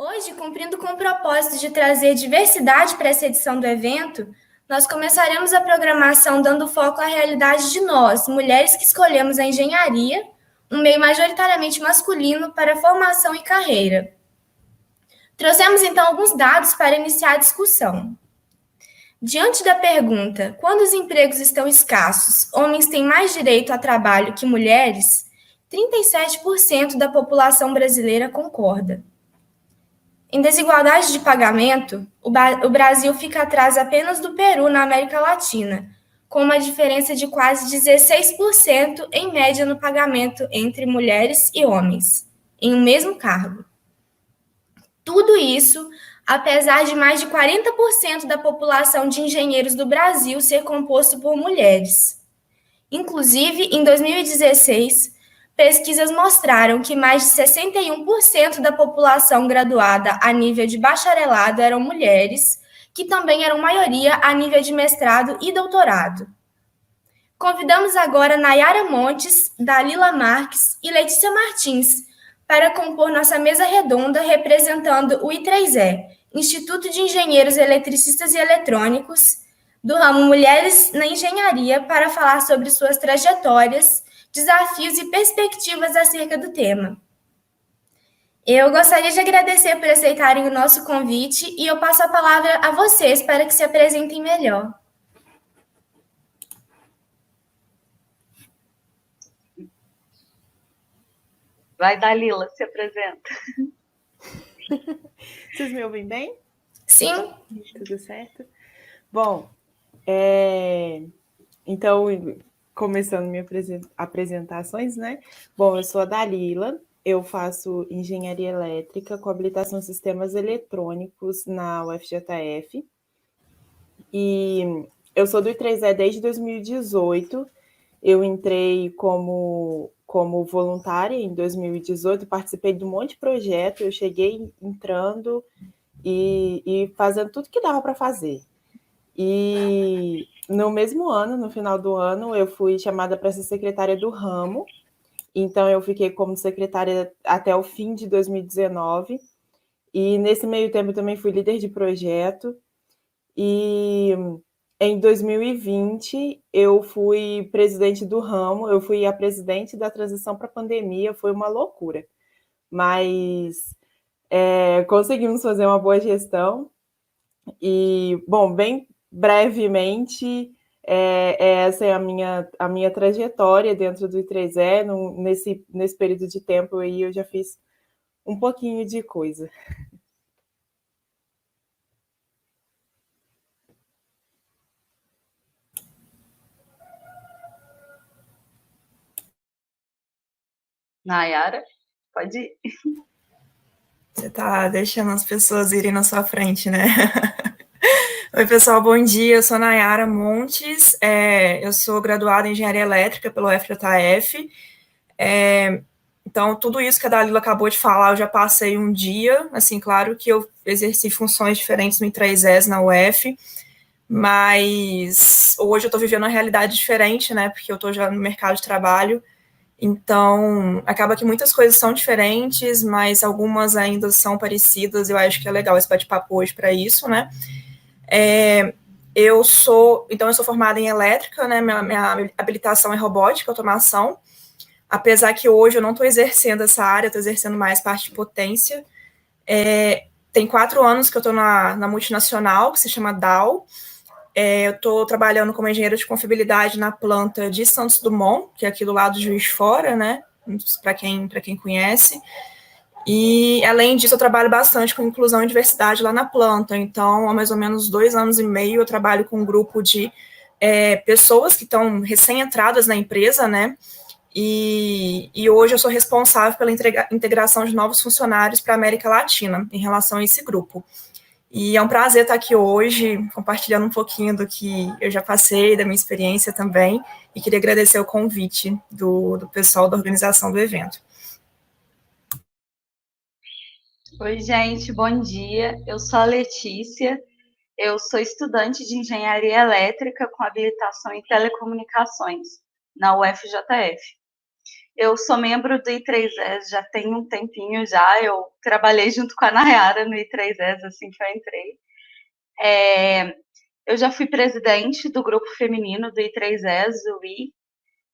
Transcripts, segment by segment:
Hoje, cumprindo com o propósito de trazer diversidade para essa edição do evento, nós começaremos a programação dando foco à realidade de nós, mulheres que escolhemos a engenharia, um meio majoritariamente masculino para formação e carreira. Trouxemos então alguns dados para iniciar a discussão. Diante da pergunta, quando os empregos estão escassos, homens têm mais direito a trabalho que mulheres? 37% da população brasileira concorda. Em desigualdade de pagamento, o Brasil fica atrás apenas do Peru na América Latina, com uma diferença de quase 16% em média no pagamento entre mulheres e homens, em um mesmo cargo. Tudo isso, apesar de mais de 40% da população de engenheiros do Brasil ser composto por mulheres. Inclusive, em 2016, pesquisas mostraram que mais de 61% da população graduada a nível de bacharelado eram mulheres, que também eram maioria a nível de mestrado e doutorado. Convidamos agora Nayara Montes, Dalila Marques e Letícia Martins para compor nossa mesa redonda representando o I3E, Instituto de Engenheiros Eletricistas e Eletrônicos, do ramo Mulheres na Engenharia, para falar sobre suas trajetórias, desafios e perspectivas acerca do tema. Eu gostaria de agradecer por aceitarem o nosso convite e eu passo a palavra a vocês para que se apresentem melhor. Vai, Dalila, se apresenta. Vocês me ouvem bem? Sim. Tudo certo? Bom, então, começando minhas apresentações, né? Bom, eu sou a Dalila, eu faço engenharia elétrica com habilitação em sistemas eletrônicos na UFJF. E eu sou do I3E desde 2018. Eu entrei como voluntária em 2018, participei de um monte de projeto, eu cheguei entrando e fazendo tudo que dava para fazer. E no mesmo ano, no final do ano, eu fui chamada para ser secretária do ramo, então eu fiquei como secretária até o fim de 2019, e nesse meio tempo eu também fui líder de projeto, e em 2020, eu fui presidente do ramo, eu fui a presidente da transição para a pandemia, foi uma loucura. Mas conseguimos fazer uma boa gestão. E, bom, bem brevemente, essa é a minha trajetória dentro do I3E. Nesse período de tempo aí, eu já fiz um pouquinho de coisa. Nayara, pode ir. Você tá deixando as pessoas irem na sua frente, né? Oi, pessoal, bom dia. Eu sou Nayara Montes, eu sou graduada em Engenharia Elétrica pelo FJF. Então, tudo isso que a Dalila acabou de falar, eu já passei um dia, assim, claro que eu exerci funções diferentes no I3Es na UF, mas hoje eu estou vivendo uma realidade diferente, né, porque eu estou já no mercado de trabalho. Então, acaba que muitas coisas são diferentes, mas algumas ainda são parecidas. Eu acho que é legal esse bate-papo hoje para isso, né? Eu sou formada em elétrica, né? Minha habilitação é robótica, automação. Apesar que hoje eu não estou exercendo essa área, estou exercendo mais parte de potência. Tem 4 anos que eu estou na multinacional, que se chama Dow. Eu estou trabalhando como engenheira de confiabilidade na planta de Santos Dumont, que é aqui do lado de Juiz de Fora, né? Para quem conhece. E, além disso, eu trabalho bastante com inclusão e diversidade lá na planta. Então, há mais ou menos 2 anos e meio, eu trabalho com um grupo de pessoas que estão recém-entradas na empresa, né? E hoje eu sou responsável pela integração de novos funcionários para a América Latina, em relação a esse grupo. E é um prazer estar aqui hoje, compartilhando um pouquinho do que eu já passei, da minha experiência também, e queria agradecer o convite do pessoal da organização do evento. Oi, gente, bom dia. Eu sou a Letícia, eu sou estudante de Engenharia Elétrica com habilitação em Telecomunicações, na UFJF. Eu sou membro do I3S, já tem um tempinho já. Eu trabalhei junto com a Nayara no I3S, assim que eu entrei. Eu já fui presidente do grupo feminino do I3S, do I.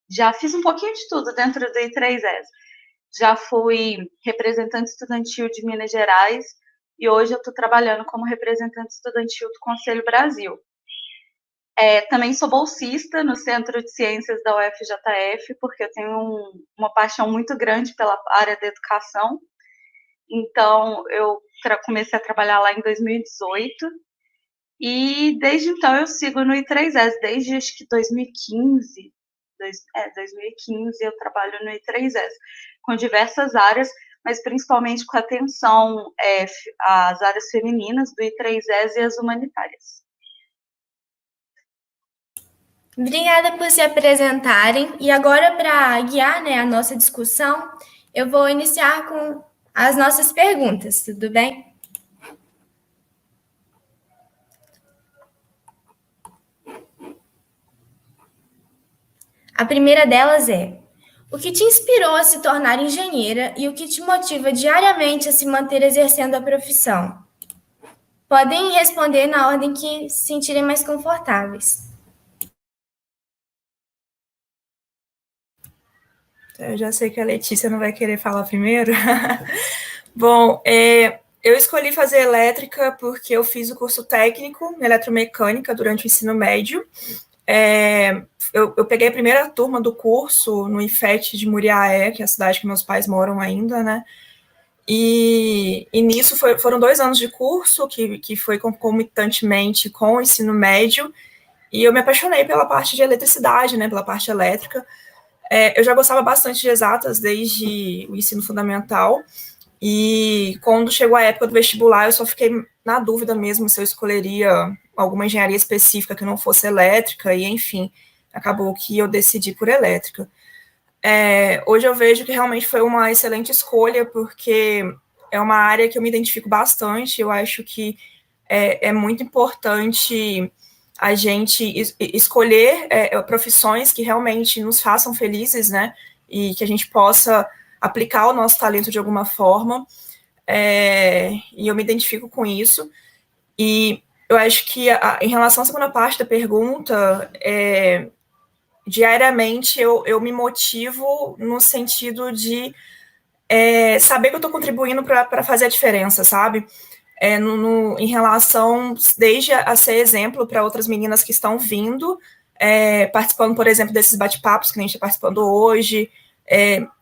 Já fiz um pouquinho de tudo dentro do I3S. Já fui representante estudantil de Minas Gerais e hoje eu estou trabalhando como representante estudantil do Conselho Brasil. Também sou bolsista no Centro de Ciências da UFJF, porque eu tenho uma paixão muito grande pela área da educação. Então, eu comecei a trabalhar lá em 2018 e desde então eu sigo no I3S, desde acho que 2015. 2015 eu trabalho no I3S, com diversas áreas, mas principalmente com atenção às áreas femininas do I3S e as humanitárias. Obrigada por se apresentarem. E agora, para guiar, né, a nossa discussão, eu vou iniciar com as nossas perguntas, tudo bem? A primeira delas é: o que te inspirou a se tornar engenheira e o que te motiva diariamente a se manter exercendo a profissão? Podem responder na ordem que se sentirem mais confortáveis. Eu já sei que a Letícia não vai querer falar primeiro. Bom, eu escolhi fazer elétrica porque eu fiz o curso técnico em eletromecânica durante o ensino médio. Eu peguei a primeira turma do curso no IFET de Muriaé, que é a cidade que meus pais moram ainda, né? E nisso foram 2 anos de curso, que foi concomitantemente com o ensino médio, e eu me apaixonei pela parte de eletricidade, né, pela parte elétrica. Eu já gostava bastante de exatas desde o ensino fundamental, e quando chegou a época do vestibular, eu só fiquei na dúvida mesmo se eu escolheria alguma engenharia específica que não fosse elétrica, e enfim, acabou que eu decidi por elétrica. Hoje eu vejo que realmente foi uma excelente escolha, porque é uma área que eu me identifico bastante, eu acho que é muito importante a gente escolher profissões que realmente nos façam felizes, né? E que a gente possa aplicar o nosso talento de alguma forma. E eu me identifico com isso. E eu acho que, em relação à segunda parte da pergunta, diariamente eu me motivo no sentido de saber que eu estou contribuindo para fazer a diferença, sabe? Em relação, desde a ser exemplo para outras meninas que estão vindo, participando, por exemplo, desses bate-papos que a gente está participando hoje,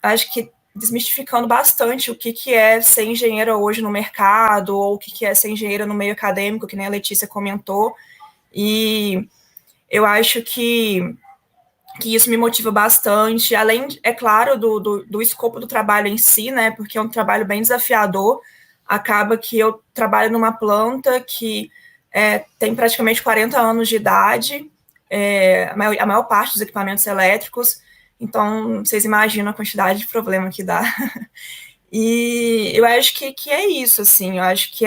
acho que desmistificando bastante o que é ser engenheira hoje no mercado, ou o que é ser engenheira no meio acadêmico, que nem a Letícia comentou, e eu acho que isso me motiva bastante, além, é claro, do escopo do trabalho em si, né, porque é um trabalho bem desafiador. Acaba que eu trabalho numa planta que tem praticamente 40 anos de idade, a maior parte dos equipamentos elétricos, então vocês imaginam a quantidade de problema que dá. E eu acho que é isso, assim, eu acho que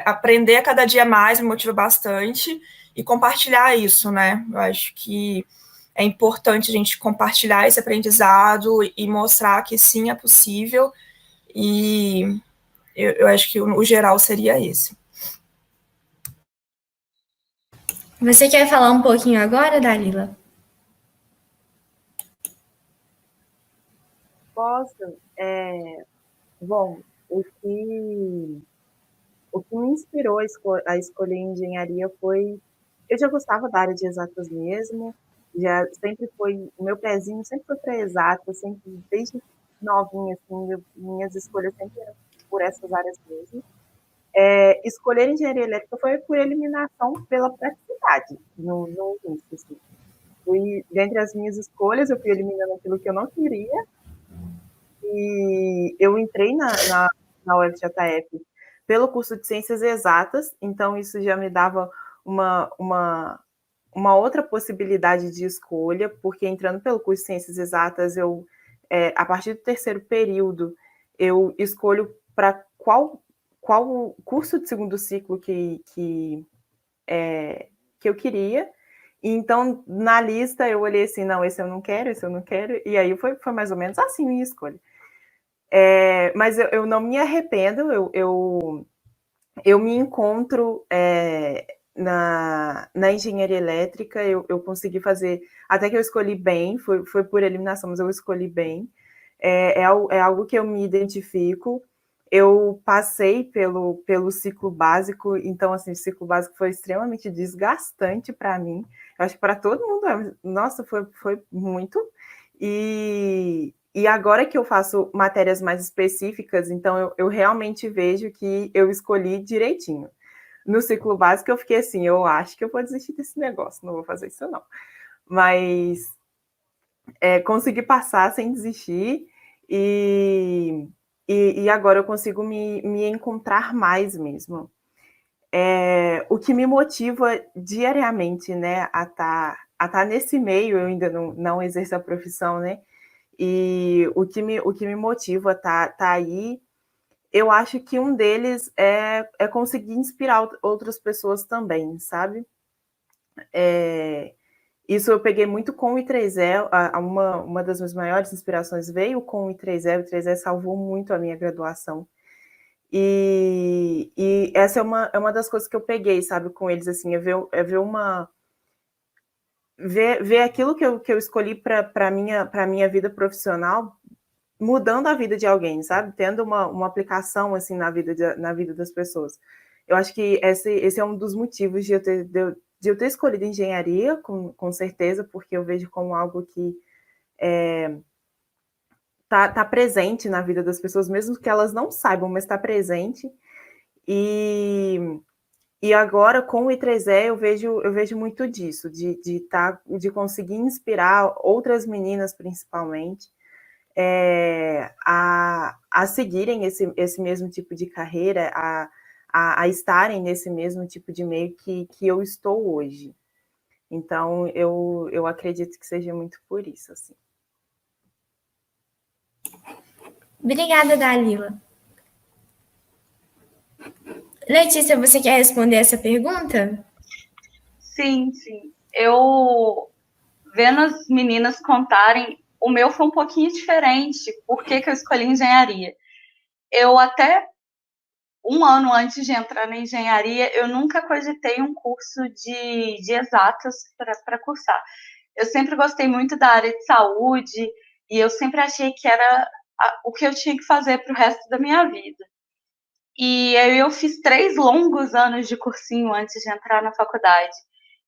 aprender a cada dia mais me motiva bastante, e compartilhar isso, né, eu acho que é importante a gente compartilhar esse aprendizado e mostrar que sim, é possível, e eu acho que o geral seria esse. Você quer falar um pouquinho agora, Dalila? Posso? Bom, o que me inspirou a escolher engenharia foi... Eu já gostava da área de exatas mesmo, já sempre foi... O meu pezinho sempre foi para exatas, sempre, desde novinha, assim, minhas escolhas sempre eram por essas áreas mesmo. Escolher engenharia elétrica foi por eliminação pela praticidade, no início, assim. Dentre as minhas escolhas, eu fui eliminando aquilo que eu não queria, e eu entrei na UFJF pelo curso de Ciências Exatas, então isso já me dava uma outra possibilidade de escolha, porque entrando pelo curso de Ciências Exatas, a partir do terceiro período, eu escolho para qual curso de segundo ciclo que eu queria, Então, na lista, eu olhei assim, não, esse eu não quero, e aí foi mais ou menos assim a minha escolha. Mas eu não me arrependo, eu me encontro na engenharia elétrica, eu consegui fazer, até que eu escolhi bem, foi por eliminação, mas eu escolhi bem, é algo que eu me identifico. Eu passei pelo ciclo básico, então, assim, o ciclo básico foi extremamente desgastante para mim. Eu acho que para todo mundo, nossa, foi muito. E agora que eu faço matérias mais específicas, então eu realmente vejo que eu escolhi direitinho. No ciclo básico, eu fiquei assim, eu acho que eu vou desistir desse negócio, não vou fazer isso não. Mas consegui passar sem desistir e agora eu consigo me encontrar mais mesmo. O que me motiva diariamente, né, a tá nesse meio, eu ainda não exerço a profissão, né, e o que me motiva tá aí, eu acho que um deles é conseguir inspirar outras pessoas também, sabe? Isso eu peguei muito com o I3E, uma das minhas maiores inspirações veio com o I3E, o I3E salvou muito a minha graduação. E essa é uma das coisas que eu peguei, sabe, com eles, assim, ver aquilo que eu escolhi para minha vida profissional, mudando a vida de alguém, sabe, tendo uma aplicação, assim, na vida das pessoas. Eu acho que esse é um dos motivos de eu ter escolhido engenharia, com certeza, porque eu vejo como algo que tá presente na vida das pessoas, mesmo que elas não saibam, mas está presente. E agora, com o I3E, eu vejo muito disso, de conseguir inspirar outras meninas, principalmente, a seguirem esse mesmo tipo de carreira, a estarem nesse mesmo tipo de meio que eu estou hoje. Então, eu acredito que seja muito por isso, assim. Obrigada, Dalila. Letícia, você quer responder essa pergunta? Sim. Eu, vendo as meninas contarem, o meu foi um pouquinho diferente. Por que eu escolhi engenharia? Eu até um ano antes de entrar na engenharia, eu nunca cogitei um curso de exatas para cursar. Eu sempre gostei muito da área de saúde e eu sempre achei que era o que eu tinha que fazer para o resto da minha vida. E aí eu fiz 3 longos anos de cursinho antes de entrar na faculdade.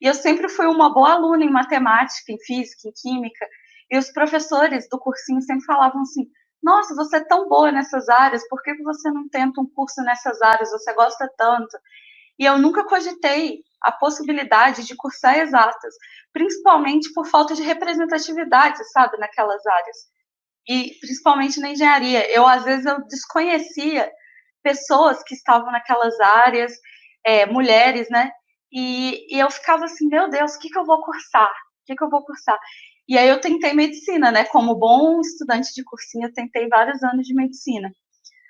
E eu sempre fui uma boa aluna em matemática, em física, em química. E os professores do cursinho sempre falavam assim: nossa, você é tão boa nessas áreas, por que você não tenta um curso nessas áreas? Você gosta tanto. E eu nunca cogitei a possibilidade de cursar exatas, principalmente por falta de representatividade, sabe, naquelas áreas. E principalmente na engenharia. Às vezes, eu desconhecia pessoas que estavam naquelas áreas, mulheres, né? E eu ficava assim, meu Deus, o que eu vou cursar? O que eu vou cursar? E aí eu tentei medicina, né? Como bom estudante de cursinho, eu tentei vários anos de medicina.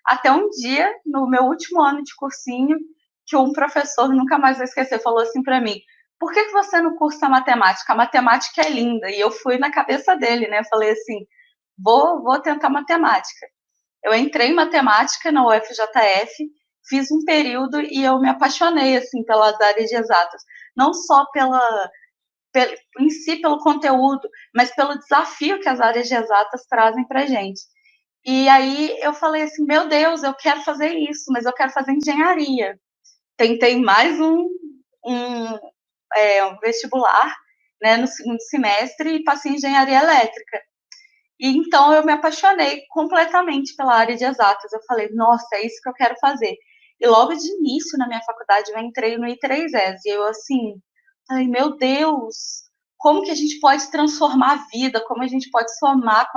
Até um dia, no meu último ano de cursinho, que um professor, nunca mais vou esquecer, falou assim para mim: por que você não cursa matemática? A matemática é linda. E eu fui na cabeça dele, né? Falei assim: vou tentar matemática. Eu entrei em matemática na UFJF, fiz um período e eu me apaixonei assim pelas áreas de exatas, não só em si pelo conteúdo, mas pelo desafio que as áreas de exatas trazem para gente. E aí eu falei assim, meu Deus, eu quero fazer isso, mas eu quero fazer engenharia. Tentei mais um vestibular, né, no segundo semestre e passei em engenharia elétrica. E então eu me apaixonei completamente pela área de exatas. Eu falei, nossa, é isso que eu quero fazer. E logo de início na minha faculdade eu entrei no I3S. E eu assim, falei, meu Deus, como que a gente pode transformar a vida? Como a gente pode somar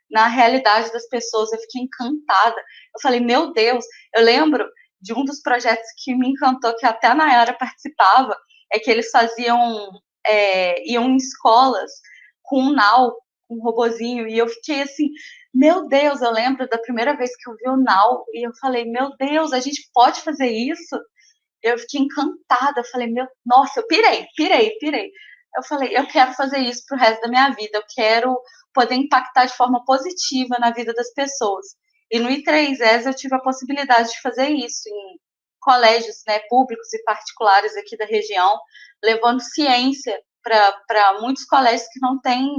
na realidade das pessoas? Eu fiquei encantada. Eu falei, meu Deus, eu lembro de um dos projetos que me encantou, que até a Nayara participava, é que eles iam em escolas com um nau, um robozinho, e eu fiquei assim, meu Deus, eu lembro da primeira vez que eu vi o Now, e eu falei, meu Deus, a gente pode fazer isso? Eu fiquei encantada, falei, nossa, eu pirei. eu falei, eu quero fazer isso pro resto da minha vida, eu quero poder impactar de forma positiva na vida das pessoas. E no I3S eu tive a possibilidade de fazer isso em colégios, né, públicos e particulares aqui da região, levando ciência para muitos colégios que não têm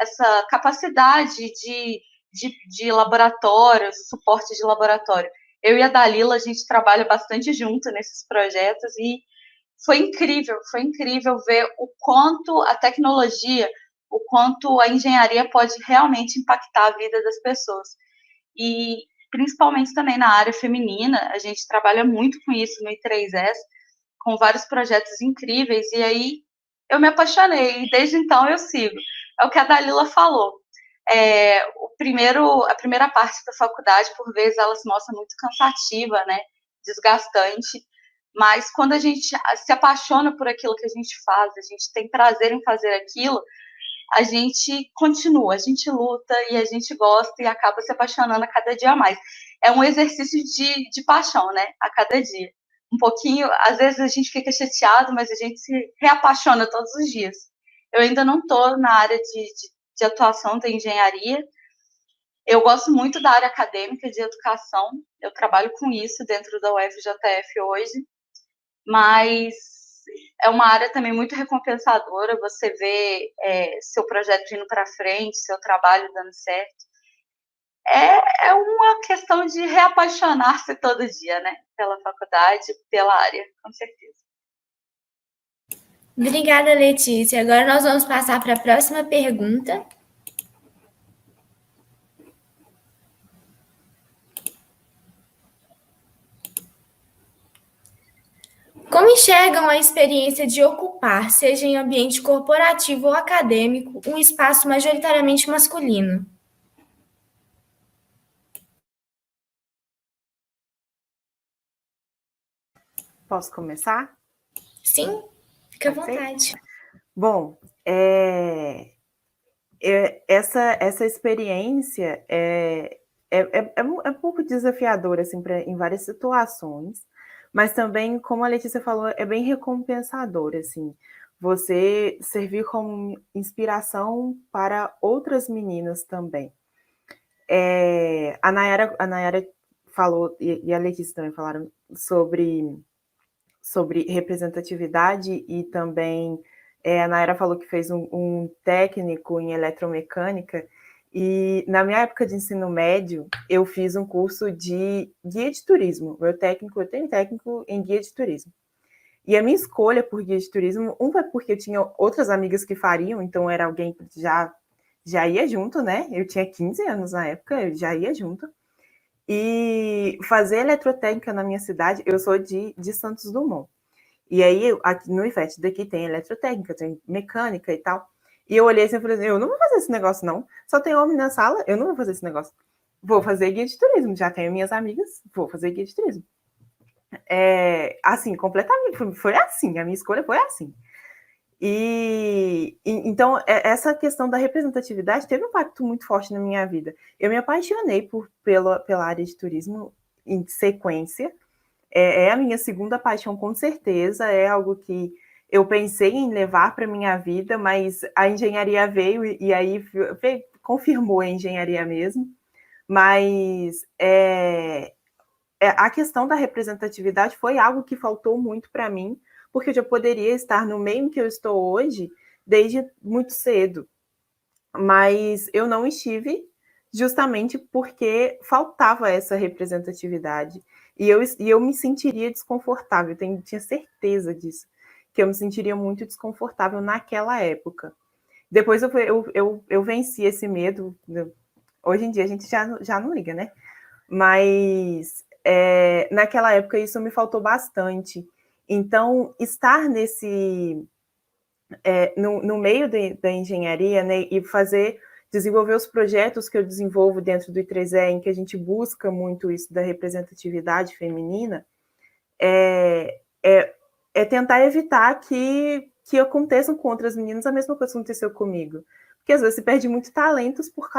essa capacidade de laboratório, suporte de laboratório. Eu e a Dalila, a gente trabalha bastante junto nesses projetos e foi incrível ver o quanto a tecnologia, o quanto a engenharia pode realmente impactar a vida das pessoas. E principalmente também na área feminina, a gente trabalha muito com isso no I3S, com vários projetos incríveis, e aí eu me apaixonei, e desde então eu sigo. É o que a Dalila falou. A primeira parte da faculdade, por vezes, ela se mostra muito cansativa, né? Desgastante, mas quando a gente se apaixona por aquilo que a gente faz, a gente tem prazer em fazer aquilo, a gente continua, a gente luta e a gente gosta e acaba se apaixonando a cada dia mais. É um exercício de paixão, né? A cada dia. Um pouquinho, às vezes a gente fica chateado, mas a gente se reapaixona todos os dias. Eu ainda não estou na área de atuação da engenharia. Eu gosto muito da área acadêmica de educação. Eu trabalho com isso dentro da UFJF hoje. Mas é uma área também muito recompensadora, você vê seu projeto indo para frente, seu trabalho dando certo. É uma questão de reapaixonar-se todo dia, né? Pela faculdade, pela área, com certeza. Obrigada, Letícia. Agora nós vamos passar para a próxima pergunta. Como enxergam a experiência de ocupar, seja em ambiente corporativo ou acadêmico, um espaço majoritariamente masculino? Posso começar? Sim, fica à vontade. Bom, essa experiência é um pouco desafiadora assim, em várias situações, mas também, como a Letícia falou, é bem recompensadora, assim, você servir como inspiração para outras meninas também. A Nayara falou, e a Letícia também falaram sobre representatividade e também a Nayara falou que fez um técnico em eletromecânica e na minha época de ensino médio eu fiz um curso de guia de turismo. Eu tenho técnico em guia de turismo. E a minha escolha por guia de turismo, foi porque eu tinha outras amigas que fariam, então era alguém que já ia junto, né? Eu tinha 15 anos na época, eu já ia junto. E fazer eletrotécnica na minha cidade, eu sou de Santos Dumont. E aí, aqui no IFET daqui tem eletrotécnica, tem mecânica e tal. E eu olhei assim e falei, eu não vou fazer esse negócio, não. Só tem homem na sala, eu não vou fazer esse negócio. Vou fazer guia de turismo, já tenho minhas amigas, vou fazer guia de turismo. Assim, completamente, foi assim, a minha escolha foi assim. Então, essa questão da representatividade teve um impacto muito forte na minha vida. Eu me apaixonei pela área de turismo em sequência. É a minha segunda paixão, com certeza. É algo que eu pensei em levar para a minha vida, mas a engenharia veio e aí confirmou a engenharia mesmo. Mas a questão da representatividade foi algo que faltou muito para mim, porque eu já poderia estar no meio em que eu estou hoje desde muito cedo. Mas eu não estive justamente porque faltava essa representatividade. E eu me sentiria desconfortável, tinha certeza disso, que eu me sentiria muito desconfortável naquela época. Depois eu venci esse medo. Hoje em dia a gente já não liga, né? Mas naquela época isso me faltou bastante. Então, estar no meio da engenharia, né, e desenvolver os projetos que eu desenvolvo dentro do I3E, em que a gente busca muito isso da representatividade feminina, é tentar evitar que aconteçam com outras meninas a mesma coisa que aconteceu comigo. Porque às vezes se perde muitos talentos por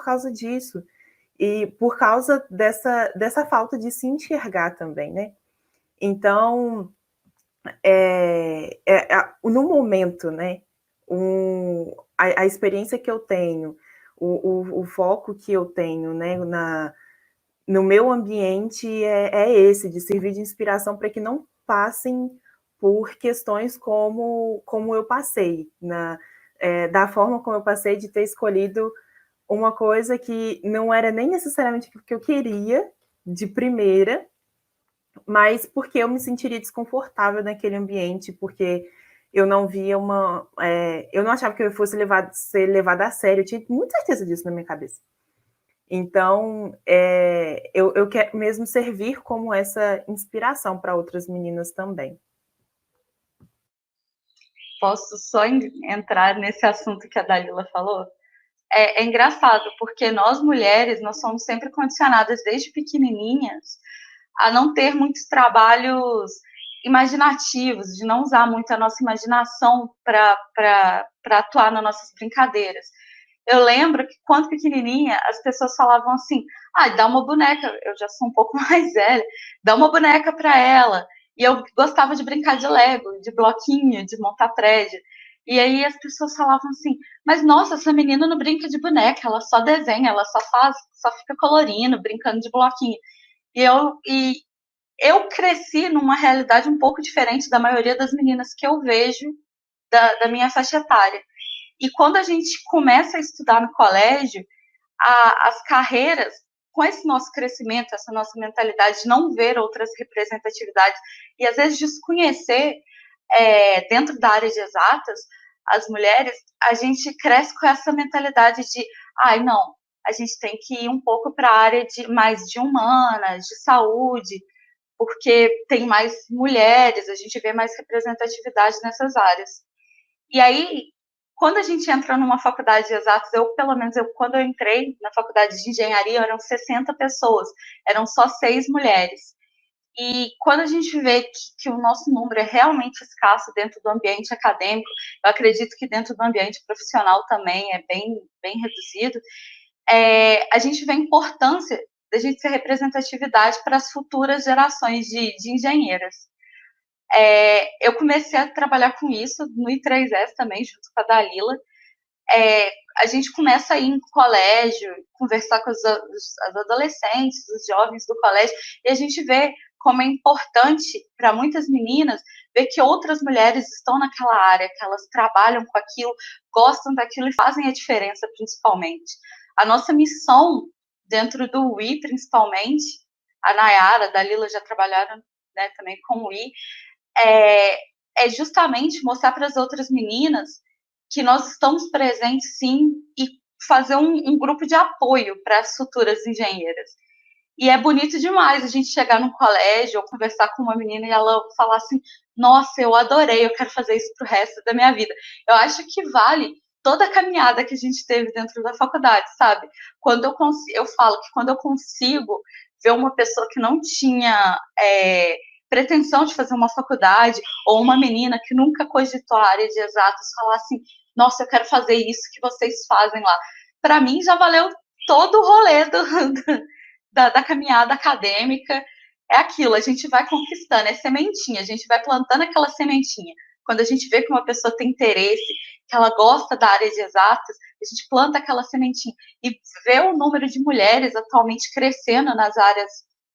causa disso. E por causa dessa falta de se enxergar também, né? Então, no momento, né, a experiência que eu tenho, o foco que eu tenho, né, no meu ambiente é esse, de servir de inspiração para que não passem por questões como eu passei, da forma como eu passei, de ter escolhido uma coisa que não era nem necessariamente o que eu queria de primeira, mas porque eu me sentiria desconfortável naquele ambiente, porque eu não via eu não achava que eu fosse ser levada a sério, eu tinha muita certeza disso na minha cabeça. Então, eu quero mesmo servir como essa inspiração para outras meninas também. Posso só entrar nesse assunto que a Dalila falou? É engraçado, porque nós mulheres, nós somos sempre condicionadas desde pequenininhas a não ter muitos trabalhos imaginativos, de não usar muito a nossa imaginação para atuar nas nossas brincadeiras. Eu lembro que, quando pequenininha, as pessoas falavam assim, dá uma boneca, eu já sou um pouco mais velha, dá uma boneca para ela. E eu gostava de brincar de Lego, de bloquinho, de montar prédio. E aí as pessoas falavam assim, mas nossa, essa menina não brinca de boneca, ela só desenha, ela só fica colorindo, brincando de bloquinho. E eu cresci numa realidade um pouco diferente da maioria das meninas que eu vejo da minha faixa etária. E quando a gente começa a estudar no colégio, as carreiras, com esse nosso crescimento, essa nossa mentalidade de não ver outras representatividades e às vezes desconhecer dentro da área de exatas, as mulheres, a gente cresce com essa mentalidade de, não, a gente tem que ir um pouco para a área mais de humanas, de saúde, porque tem mais mulheres, a gente vê mais representatividade nessas áreas. E aí, quando a gente entra numa faculdade de exatas, quando eu entrei na faculdade de engenharia, eram 60 pessoas, eram só 6 mulheres. E quando a gente vê que o nosso número é realmente escasso dentro do ambiente acadêmico, eu acredito que dentro do ambiente profissional também é bem, bem reduzido, a gente vê a importância da gente ter representatividade para as futuras gerações de engenheiras. Eu comecei a trabalhar com isso no I3S também, junto com a Dalila. A gente começa a ir em colégio, conversar com os adolescentes, os jovens do colégio, e a gente vê como é importante para muitas meninas ver que outras mulheres estão naquela área, que elas trabalham com aquilo, gostam daquilo e fazem a diferença, principalmente. A nossa missão dentro do UI, principalmente, a Nayara, a Dalila já trabalharam, né, também com o UI, é justamente mostrar para as outras meninas que nós estamos presentes, sim, e fazer um grupo de apoio para as futuras engenheiras. E é bonito demais a gente chegar num colégio ou conversar com uma menina e ela falar assim, nossa, eu adorei, eu quero fazer isso pro resto da minha vida. Eu acho que vale toda a caminhada que a gente teve dentro da faculdade, sabe? Eu falo que quando eu consigo ver uma pessoa que não tinha pretensão de fazer uma faculdade, ou uma menina que nunca cogitou a área de exatos, falar assim, nossa, eu quero fazer isso que vocês fazem lá. Para mim, já valeu todo o rolê da caminhada acadêmica. É aquilo, a gente vai conquistando, é sementinha, a gente vai plantando aquela sementinha. Quando a gente vê que uma pessoa tem interesse, que ela gosta da área de exatas, a gente planta aquela sementinha. E vê o número de mulheres atualmente crescendo nas áreas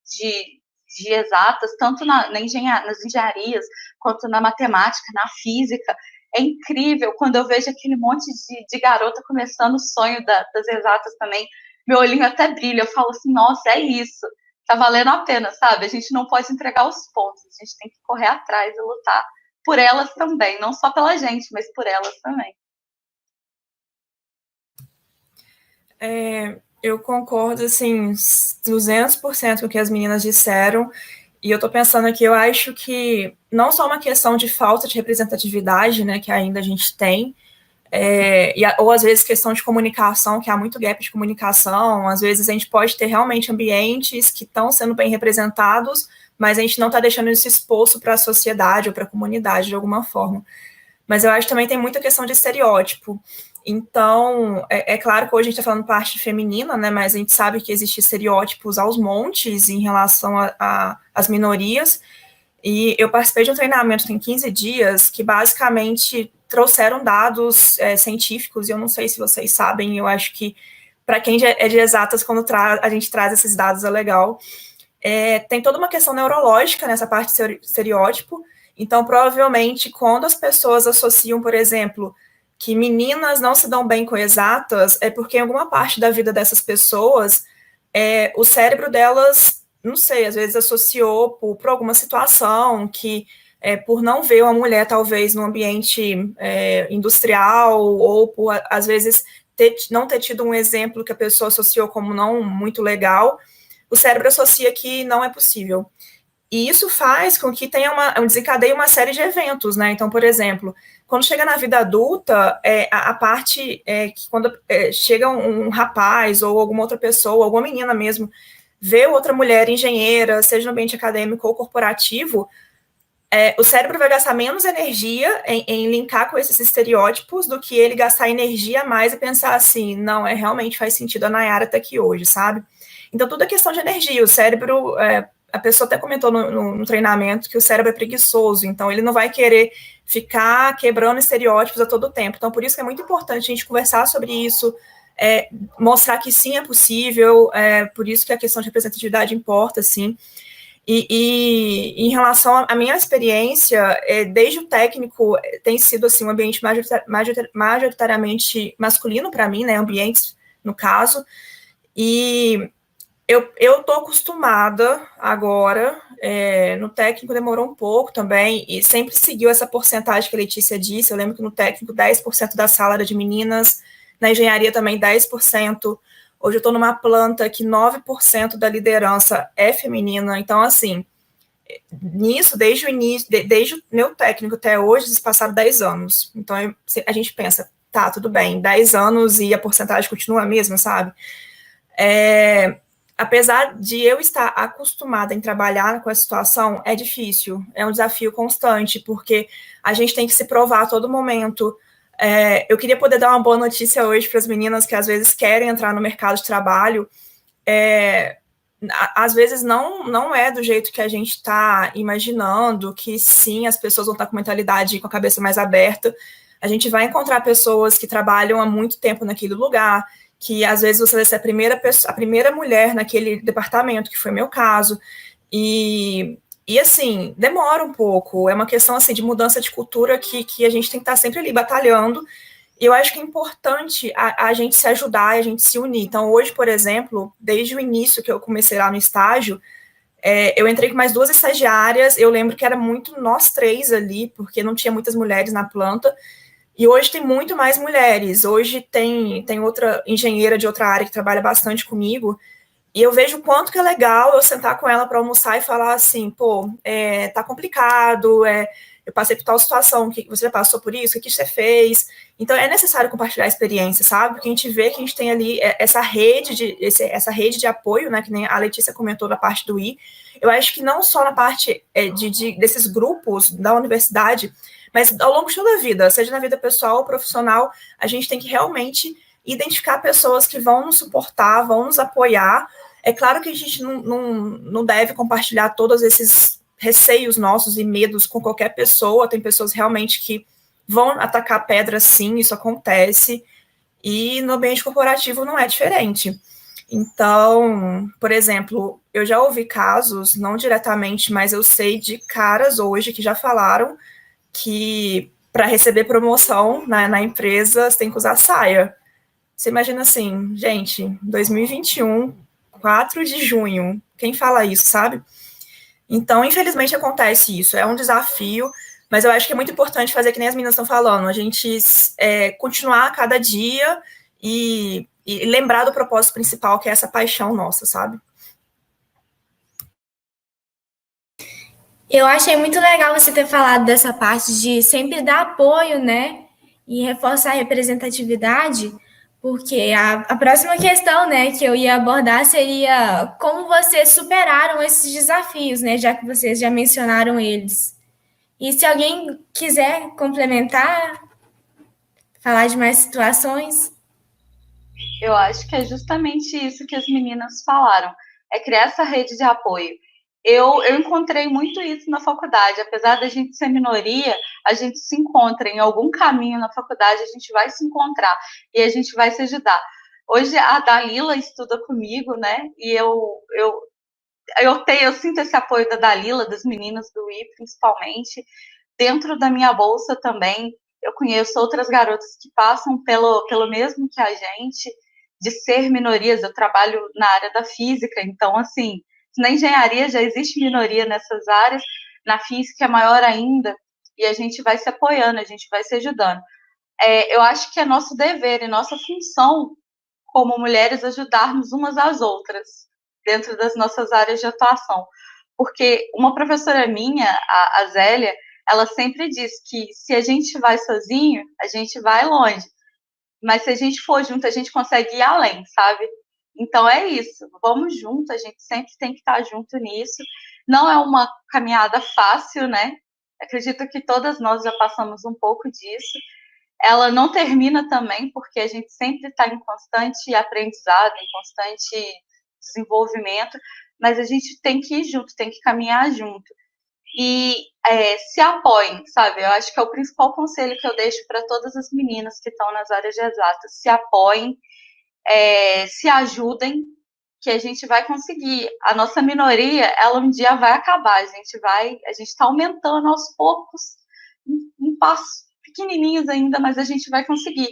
de exatas, tanto nas engenharias, quanto na matemática, na física. É incrível quando eu vejo aquele monte de garota começando o sonho das exatas também. Meu olhinho até brilha, eu falo assim, nossa, é isso, tá valendo a pena, sabe? A gente não pode entregar os pontos, a gente tem que correr atrás e lutar por elas também, não só pela gente, mas por elas também. Eu concordo, assim, 200% com o que as meninas disseram, e eu tô pensando aqui, eu acho que não só uma questão de falta de representatividade, né, que ainda a gente tem, ou às vezes questão de comunicação, que há muito gap de comunicação, às vezes a gente pode ter realmente ambientes que estão sendo bem representados, mas a gente não está deixando isso exposto para a sociedade ou para a comunidade de alguma forma. Mas eu acho que também tem muita questão de estereótipo. Então, é claro que hoje a gente está falando parte feminina, né, mas a gente sabe que existem estereótipos aos montes em relação às minorias, E eu participei de um treinamento tem 15 dias que basicamente trouxeram dados científicos, e eu não sei se vocês sabem, eu acho que para quem é de exatas, quando a gente traz esses dados é legal. Tem toda uma questão neurológica nessa parte de estereótipo, então provavelmente quando as pessoas associam, por exemplo, que meninas não se dão bem com exatas, é porque em alguma parte da vida dessas pessoas, o cérebro delas, não sei, às vezes associou por alguma situação que, por não ver uma mulher, talvez, no ambiente industrial, ou por, às vezes, não ter tido um exemplo que a pessoa associou como não muito legal, o cérebro associa que não é possível. E isso faz com que desencadeie uma série de eventos, né? Então, por exemplo, quando chega na vida adulta, a parte que quando chega um rapaz ou alguma outra pessoa, alguma menina mesmo, vê outra mulher engenheira, seja no ambiente acadêmico ou corporativo, o cérebro vai gastar menos energia em linkar com esses estereótipos do que ele gastar energia a mais e pensar assim, não, realmente faz sentido a Nayara estar aqui hoje, sabe? Então, tudo é questão de energia. O cérebro, a pessoa até comentou no treinamento que o cérebro é preguiçoso, então ele não vai querer ficar quebrando estereótipos a todo tempo. Então, por isso que é muito importante a gente conversar sobre isso, mostrar que sim, é possível, por isso que a questão de representatividade importa, sim. E em relação à minha experiência, desde o técnico, tem sido assim, um ambiente majoritariamente masculino para mim, né, ambientes, no caso, e eu estou acostumada agora, no técnico demorou um pouco também, e sempre seguiu essa porcentagem que a Letícia disse. Eu lembro que no técnico 10% da sala era de meninas, na engenharia também 10%. Hoje eu estou numa planta que 9% da liderança é feminina. Então, assim, nisso, desde o início, desde o meu técnico até hoje, se passaram 10 anos. Então, a gente pensa, tá, tudo bem, 10 anos e a porcentagem continua a mesma, sabe? Apesar de eu estar acostumada em trabalhar com essa situação, é difícil, é um desafio constante, porque a gente tem que se provar a todo momento. Eu queria poder dar uma boa notícia hoje para as meninas que às vezes querem entrar no mercado de trabalho. Às vezes não é do jeito que a gente está imaginando, que sim, as pessoas vão estar com mentalidade, com a cabeça mais aberta. A gente vai encontrar pessoas que trabalham há muito tempo naquele lugar, que às vezes você vai ser a primeira mulher naquele departamento, que foi meu caso, e assim, demora um pouco, é uma questão assim, de mudança de cultura que a gente tem que estar sempre ali batalhando, e eu acho que é importante a gente se ajudar, a gente se unir. Então, hoje, por exemplo, desde o início que eu comecei lá no estágio, eu entrei com mais 2 estagiárias, eu lembro que era muito nós 3 ali, porque não tinha muitas mulheres na planta, e hoje tem muito mais mulheres. Hoje tem outra engenheira de outra área que trabalha bastante comigo, e eu vejo o quanto que é legal eu sentar com ela para almoçar e falar assim, pô, tá complicado, eu passei por tal situação, que você já passou por isso, o que você fez? Então é necessário compartilhar a experiência, sabe? Porque a gente vê que a gente tem ali essa rede de apoio, né, que nem a Letícia comentou da parte do I. Eu acho que não só na parte desses grupos da universidade, mas ao longo de toda a vida, seja na vida pessoal ou profissional, a gente tem que realmente identificar pessoas que vão nos suportar, vão nos apoiar. É claro que a gente não deve compartilhar todos esses receios nossos e medos com qualquer pessoa. Tem pessoas realmente que vão atacar pedra, sim, isso acontece, e no ambiente corporativo não é diferente. Então, por exemplo, eu já ouvi casos, não diretamente, mas eu sei de caras hoje que já falaram que para receber promoção na empresa, você tem que usar saia. Você imagina assim, gente, 2021, 4 de junho, quem fala isso, sabe? Então, infelizmente, acontece isso, é um desafio, mas eu acho que é muito importante fazer que nem as meninas estão falando, a gente continuar a cada dia e lembrar do propósito principal, que é essa paixão nossa, sabe? Eu achei muito legal você ter falado dessa parte de sempre dar apoio, né? E reforçar a representatividade, porque a próxima questão, né, que eu ia abordar seria como vocês superaram esses desafios, né? Já que vocês já mencionaram eles. E se alguém quiser complementar, falar de mais situações. Eu acho que é justamente isso que as meninas falaram, é criar essa rede de apoio. eu encontrei muito isso na faculdade. Apesar da gente ser minoria, a gente se encontra em algum caminho na faculdade, a gente vai se encontrar e a gente vai se ajudar. Hoje a Dalila estuda comigo, né? E eu sinto esse apoio da Dalila, das meninas do I, principalmente. Dentro da minha bolsa também, eu conheço outras garotas que passam pelo mesmo que a gente, de ser minorias. Eu trabalho na área da física, então, assim, na engenharia já existe minoria nessas áreas, na física é maior ainda, e a gente vai se apoiando, a gente vai se ajudando. Eu acho que é nosso dever e nossa função, como mulheres, ajudarmos umas às outras, dentro das nossas áreas de atuação. Porque uma professora minha, a Zélia, ela sempre diz que se a gente vai sozinho, a gente vai longe. Mas se a gente for junto, a gente consegue ir além, sabe? Então é isso, vamos junto, a gente sempre tem que estar junto nisso. Não é uma caminhada fácil, né? Acredito que todas nós já passamos um pouco disso. Ela não termina também, porque a gente sempre está em constante aprendizado, em constante desenvolvimento, mas a gente tem que ir junto, tem que caminhar junto. E se apoiem, sabe? Eu acho que é o principal conselho que eu deixo para todas as meninas que estão nas áreas de exatas. Se apoiem, se ajudem, que a gente vai conseguir. A nossa minoria, ela um dia vai acabar. A gente está aumentando aos poucos, em passos pequenininhos ainda, mas a gente vai conseguir.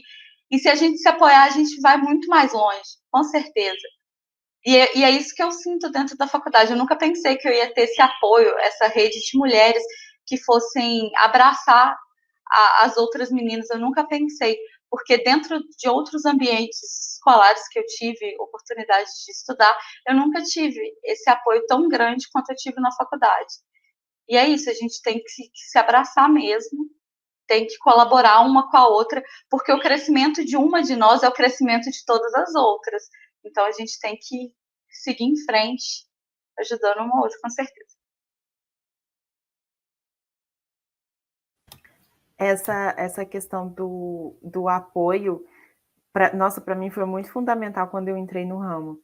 E se a gente se apoiar, a gente vai muito mais longe, com certeza. E é isso que eu sinto dentro da faculdade. Eu nunca pensei que eu ia ter esse apoio, essa rede de mulheres que fossem abraçar as outras meninas. Eu nunca pensei, porque dentro de outros ambientes escolares que eu tive oportunidade de estudar, eu nunca tive esse apoio tão grande quanto eu tive na faculdade. E é isso, a gente tem que se abraçar mesmo, tem que colaborar uma com a outra, porque o crescimento de uma de nós é o crescimento de todas as outras. Então a gente tem que seguir em frente, ajudando uma outra, com certeza. Essa questão do apoio, para mim foi muito fundamental quando eu entrei no ramo.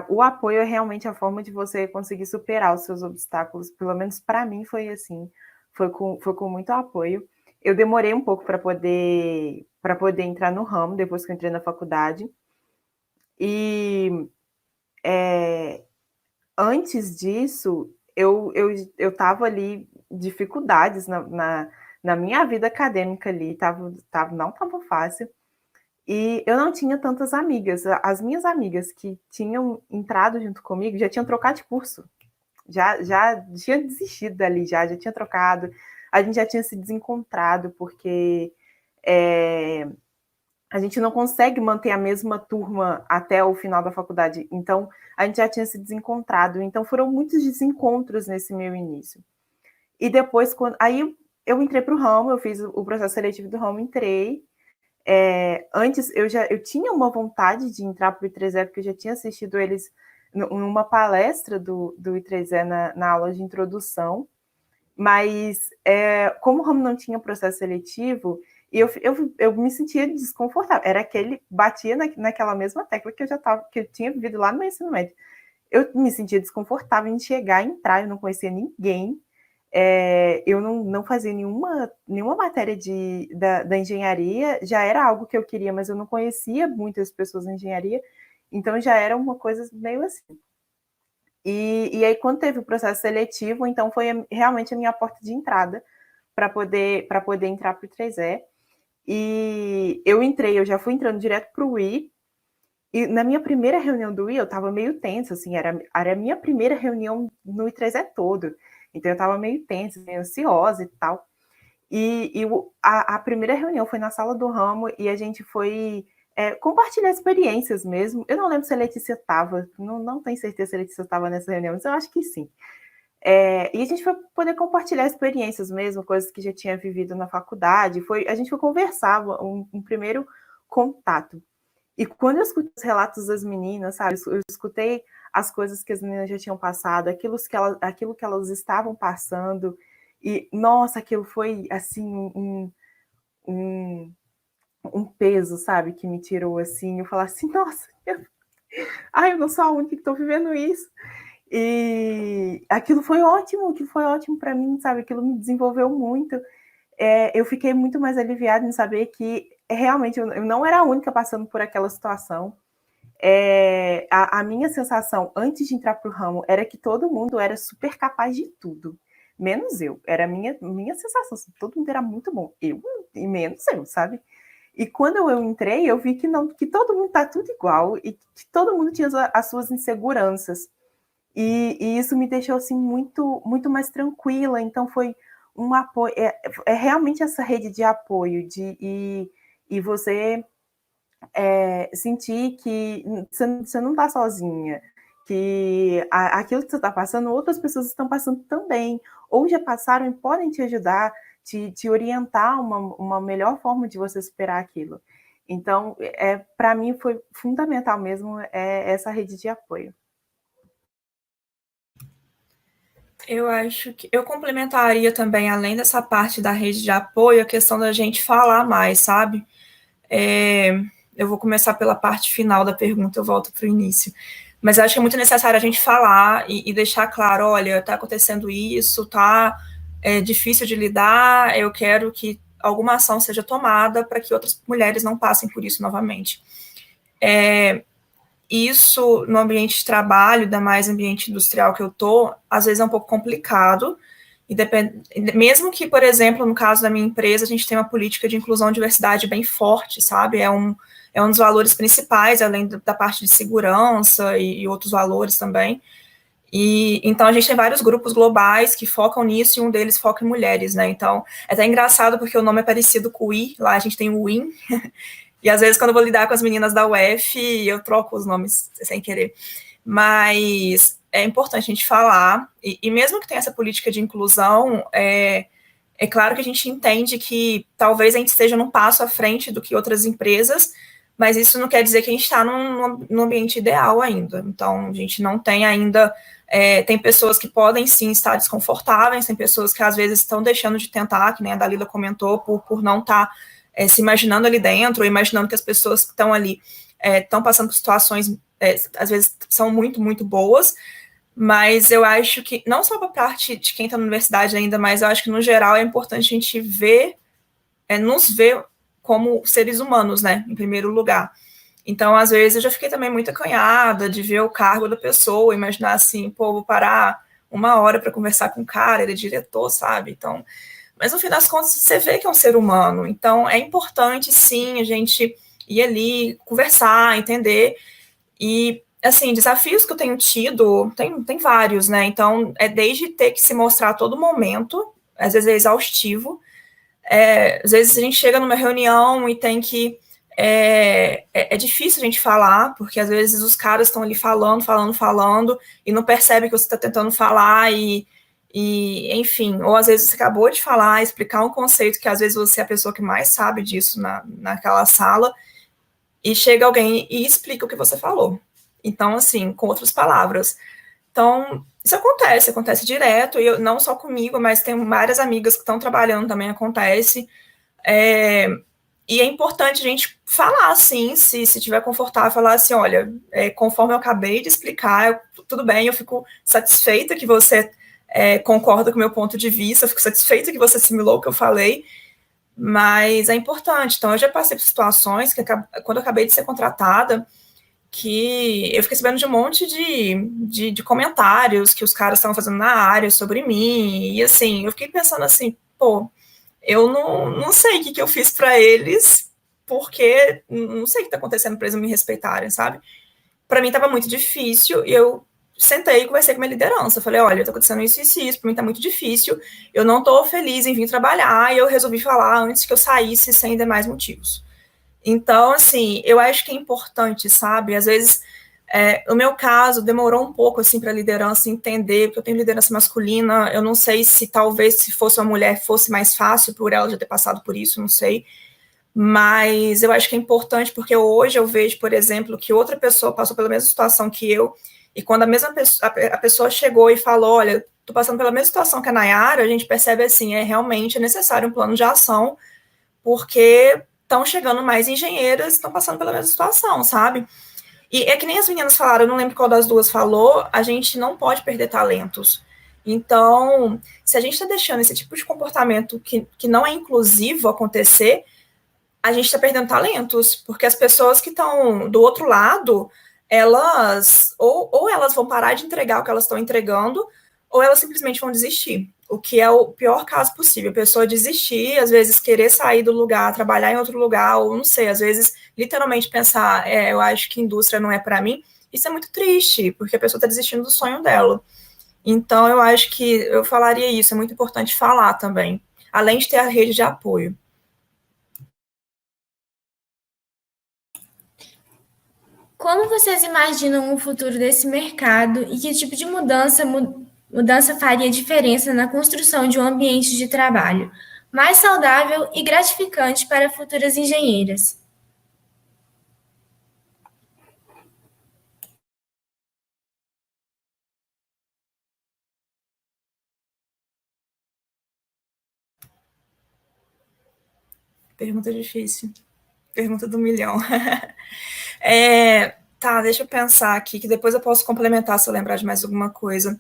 O apoio é realmente a forma de você conseguir superar os seus obstáculos. Pelo menos para mim foi assim, foi com muito apoio. Eu demorei um pouco para poder entrar no ramo depois que eu entrei na faculdade. E antes disso, eu estava ali dificuldades na minha vida acadêmica ali, não estava fácil. E eu não tinha tantas amigas. As minhas amigas que tinham entrado junto comigo já tinham trocado de curso. Já tinha desistido dali, já tinha trocado. A gente já tinha se desencontrado, porque a gente não consegue manter a mesma turma até o final da faculdade. Então, a gente já tinha se desencontrado. Então, foram muitos desencontros nesse meu início. E depois, aí eu entrei para o ramo, eu fiz o processo seletivo do ramo, entrei. Antes eu tinha uma vontade de entrar para o I3E, porque eu já tinha assistido eles numa palestra do I3E na aula de introdução, mas como o ramo não tinha processo seletivo, eu me sentia desconfortável. Era batia naquela mesma tecla que eu tinha vivido lá no meu ensino médio. Eu me sentia desconfortável em chegar, entrar, eu não conhecia ninguém. Eu não fazia nenhuma matéria da engenharia, já era algo que eu queria, mas eu não conhecia muitas pessoas na engenharia, então já era uma coisa meio assim. E aí, quando teve o processo seletivo, então foi realmente a minha porta de entrada para poder entrar para o I3E. E eu já fui entrando direto para o I, e na minha primeira reunião do I, eu estava meio tensa, assim, era a minha primeira reunião no I3E todo. Então, eu estava meio tensa, meio ansiosa e tal. E a primeira reunião foi na sala do ramo e a gente foi compartilhar experiências mesmo. Eu não lembro se a Letícia estava, não tenho certeza se a Letícia estava nessa reunião, mas eu acho que sim. E a gente foi poder compartilhar experiências mesmo, coisas que já tinha vivido na faculdade. A gente foi conversar, um primeiro contato. E quando eu escutei os relatos das meninas, sabe, eu escutei as coisas que as meninas já tinham passado, aquilo que elas estavam passando, e, nossa, aquilo foi, assim, um peso, sabe, que me tirou, assim, eu falava assim, nossa, Ai, eu não sou a única que estou vivendo isso. E aquilo foi ótimo para mim, sabe? Aquilo me desenvolveu muito. Eu fiquei muito mais aliviada em saber que realmente eu não era a única passando por aquela situação. A minha sensação antes de entrar para o ramo era que todo mundo era super capaz de tudo, menos eu. Era a minha sensação, assim, todo mundo era muito bom, eu e menos eu, sabe? E quando eu entrei, eu vi que não, que todo mundo tá tudo igual e que todo mundo tinha as suas inseguranças. E isso me deixou assim muito, muito mais tranquila. Então foi um apoio, realmente essa rede de apoio e você sentir que você não está sozinha, que aquilo que você está passando, outras pessoas estão passando também, ou já passaram e podem te ajudar, te orientar uma melhor forma de você superar aquilo. Então, para mim foi fundamental mesmo essa rede de apoio. Eu acho que eu complementaria também, além dessa parte da rede de apoio, a questão da gente falar mais, sabe? Eu vou começar pela parte final da pergunta, eu volto para o início. Mas eu acho que é muito necessário a gente falar e deixar claro, olha, está acontecendo isso, tá difícil de lidar, eu quero que alguma ação seja tomada para que outras mulheres não passem por isso novamente. Isso no ambiente de trabalho, ainda mais ambiente industrial que eu tô, às vezes é um pouco complicado, e mesmo que, por exemplo, no caso da minha empresa, a gente tem uma política de inclusão e diversidade bem forte, sabe? É um dos valores principais, além da parte de segurança e outros valores também. E então a gente tem vários grupos globais que focam nisso, e um deles foca em mulheres, né? Então, é até engraçado porque o nome é parecido com o I, lá a gente tem o WIN, e às vezes quando eu vou lidar com as meninas da UF, eu troco os nomes sem querer. Mas é importante a gente falar, e mesmo que tenha essa política de inclusão, é claro que a gente entende que talvez a gente esteja num passo à frente do que outras empresas, mas isso não quer dizer que a gente está num ambiente ideal ainda. Então, a gente não tem ainda... tem pessoas que podem, sim, estar desconfortáveis, tem pessoas que, às vezes, estão deixando de tentar, que nem a Dalila comentou, por não estar se imaginando ali dentro, ou imaginando que as pessoas que estão ali estão passando por situações, às vezes, são muito, muito boas, mas eu acho que, não só para a parte de quem está na universidade ainda, mas eu acho que, no geral, é importante a gente nos ver como seres humanos, né, em primeiro lugar. Então, às vezes, eu já fiquei também muito acanhada de ver o cargo da pessoa, imaginar assim, pô, vou parar 1 hora para conversar com o cara, ele é diretor, sabe? Então, mas no fim das contas, você vê que é um ser humano. Então, é importante, sim, a gente ir ali, conversar, entender. E, assim, desafios que eu tenho tido, tem vários, né? Então, desde ter que se mostrar a todo momento, às vezes é exaustivo. Às vezes a gente chega numa reunião e tem que... É difícil a gente falar, porque às vezes os caras estão ali falando, e não percebe que você está tentando falar, e enfim, ou às vezes você acabou de falar, explicar um conceito que às vezes você é a pessoa que mais sabe disso naquela sala, e chega alguém e explica o que você falou. Então, assim, com outras palavras. Então, isso acontece direto, e não só comigo, mas tem várias amigas que estão trabalhando também, acontece. E é importante a gente falar, assim, se tiver confortável, falar assim, olha, conforme eu acabei de explicar, tudo bem, eu fico satisfeita que você concorda com o meu ponto de vista, eu fico satisfeita que você assimilou o que eu falei, mas é importante. Então, eu já passei por situações que, quando eu acabei de ser contratada, que eu fiquei sabendo de um monte de comentários que os caras estavam fazendo na área sobre mim, e assim, eu fiquei pensando assim, pô, eu não sei o que eu fiz para eles, porque não sei o que está acontecendo para eles me respeitarem, sabe? Para mim estava muito difícil, e eu sentei e conversei com a minha liderança. Eu falei, olha, está acontecendo isso, para mim está muito difícil, eu não estou feliz em vir trabalhar, e eu resolvi falar antes que eu saísse sem demais motivos. Então, assim, eu acho que é importante, sabe? Às vezes, no meu caso, demorou um pouco, assim, para a liderança entender, porque eu tenho liderança masculina, eu não sei se talvez se fosse uma mulher fosse mais fácil por ela já ter passado por isso, não sei. Mas eu acho que é importante, porque hoje eu vejo, por exemplo, que outra pessoa passou pela mesma situação que eu, e quando a pessoa chegou e falou, olha, estou passando pela mesma situação que a Nayara, a gente percebe assim, realmente necessário um plano de ação, porque estão chegando mais engenheiras, estão passando pela mesma situação, sabe? E é que nem as meninas falaram, eu não lembro qual das duas falou, a gente não pode perder talentos. Então, se a gente está deixando esse tipo de comportamento que não é inclusivo acontecer, a gente está perdendo talentos, porque as pessoas que estão do outro lado, elas ou elas vão parar de entregar o que elas estão entregando, ou elas simplesmente vão desistir, o que é o pior caso possível. A pessoa desistir, às vezes querer sair do lugar, trabalhar em outro lugar, ou não sei, às vezes literalmente pensar, eu acho que indústria não é para mim, isso é muito triste, porque a pessoa está desistindo do sonho dela. Então, eu acho que eu falaria isso, é muito importante falar também, além de ter a rede de apoio. Como vocês imaginam o futuro desse mercado e que tipo de mudança faria diferença na construção de um ambiente de trabalho mais saudável e gratificante para futuras engenheiras? Pergunta difícil. Pergunta do milhão. Tá, deixa eu pensar aqui, que depois eu posso complementar se eu lembrar de mais alguma coisa.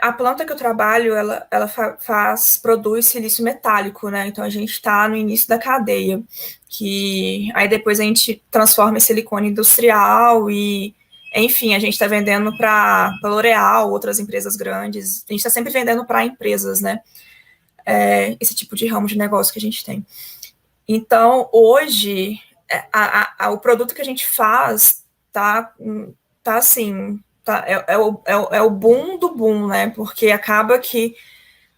A planta que eu trabalho, ela produz silício metálico, né? Então a gente está no início da cadeia, que aí depois a gente transforma em silicone industrial e, enfim, a gente está vendendo para L'Oréal, outras empresas grandes. A gente está sempre vendendo para empresas, né? Esse tipo de ramo de negócio que a gente tem. Então, hoje, o produto que a gente faz tá assim, é o boom do boom, né? Porque acaba que,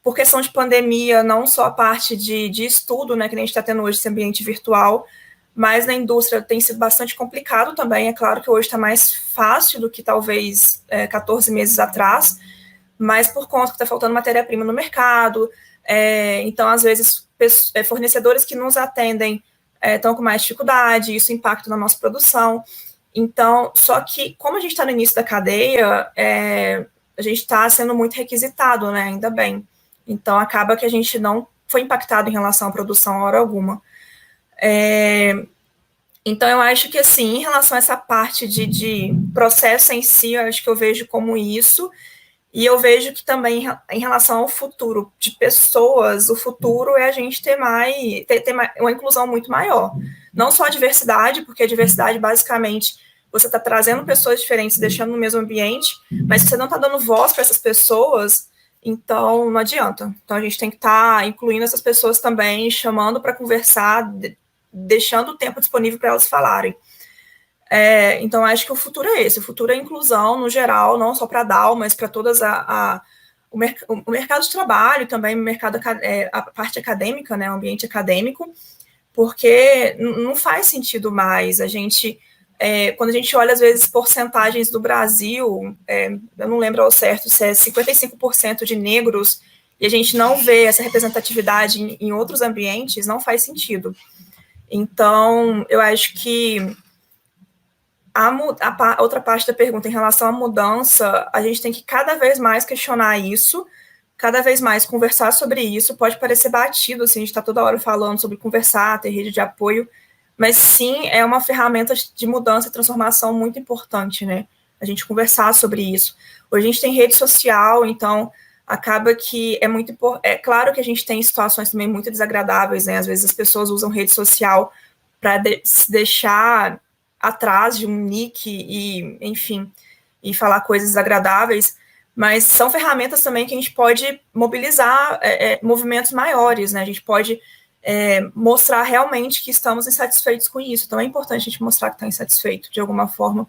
por questão de pandemia, não só a parte de estudo, né, que a gente está tendo hoje esse ambiente virtual, mas na indústria tem sido bastante complicado também. É claro que hoje está mais fácil do que talvez 14 meses atrás, mas por conta que está faltando matéria-prima no mercado, então, às vezes, fornecedores que nos atendem estão com mais dificuldade, isso impacta na nossa produção. Então, só que, como a gente está no início da cadeia, a gente está sendo muito requisitado, né, ainda bem. Então, acaba que a gente não foi impactado em relação à produção a hora alguma. Então, eu acho que, assim, em relação a essa parte de processo em si, eu acho que eu vejo como isso. E eu vejo que também, em relação ao futuro de pessoas, o futuro é a gente ter uma inclusão muito maior. Não só a diversidade, porque a diversidade, basicamente, você está trazendo pessoas diferentes, deixando no mesmo ambiente, mas se você não está dando voz para essas pessoas, então não adianta. Então, a gente tem que estar incluindo essas pessoas também, chamando para conversar, deixando o tempo disponível para elas falarem. Então, acho que o futuro é esse. O futuro é a inclusão, no geral, não só para a DAO, mas para todas o mercado de trabalho, também a parte acadêmica, né, o ambiente acadêmico, porque não faz sentido mais a gente... quando a gente olha, às vezes, porcentagens do Brasil, eu não lembro ao certo se é 55% de negros, e a gente não vê essa representatividade em outros ambientes, não faz sentido. Então, eu acho que a outra parte da pergunta em relação à mudança, a gente tem que cada vez mais questionar isso, cada vez mais conversar sobre isso. Pode parecer batido, assim, a gente está toda hora falando sobre conversar, ter rede de apoio, mas sim, é uma ferramenta de mudança e transformação muito importante, né? A gente conversar sobre isso. Hoje a gente tem rede social, então acaba que é muito importante. É claro que a gente tem situações também muito desagradáveis, né? Às vezes as pessoas usam rede social para se deixar atrás de um nick e, enfim, e falar coisas desagradáveis, mas são ferramentas também que a gente pode mobilizar movimentos maiores, né? A gente pode mostrar realmente que estamos insatisfeitos com isso. Então, é importante a gente mostrar que está insatisfeito, de alguma forma.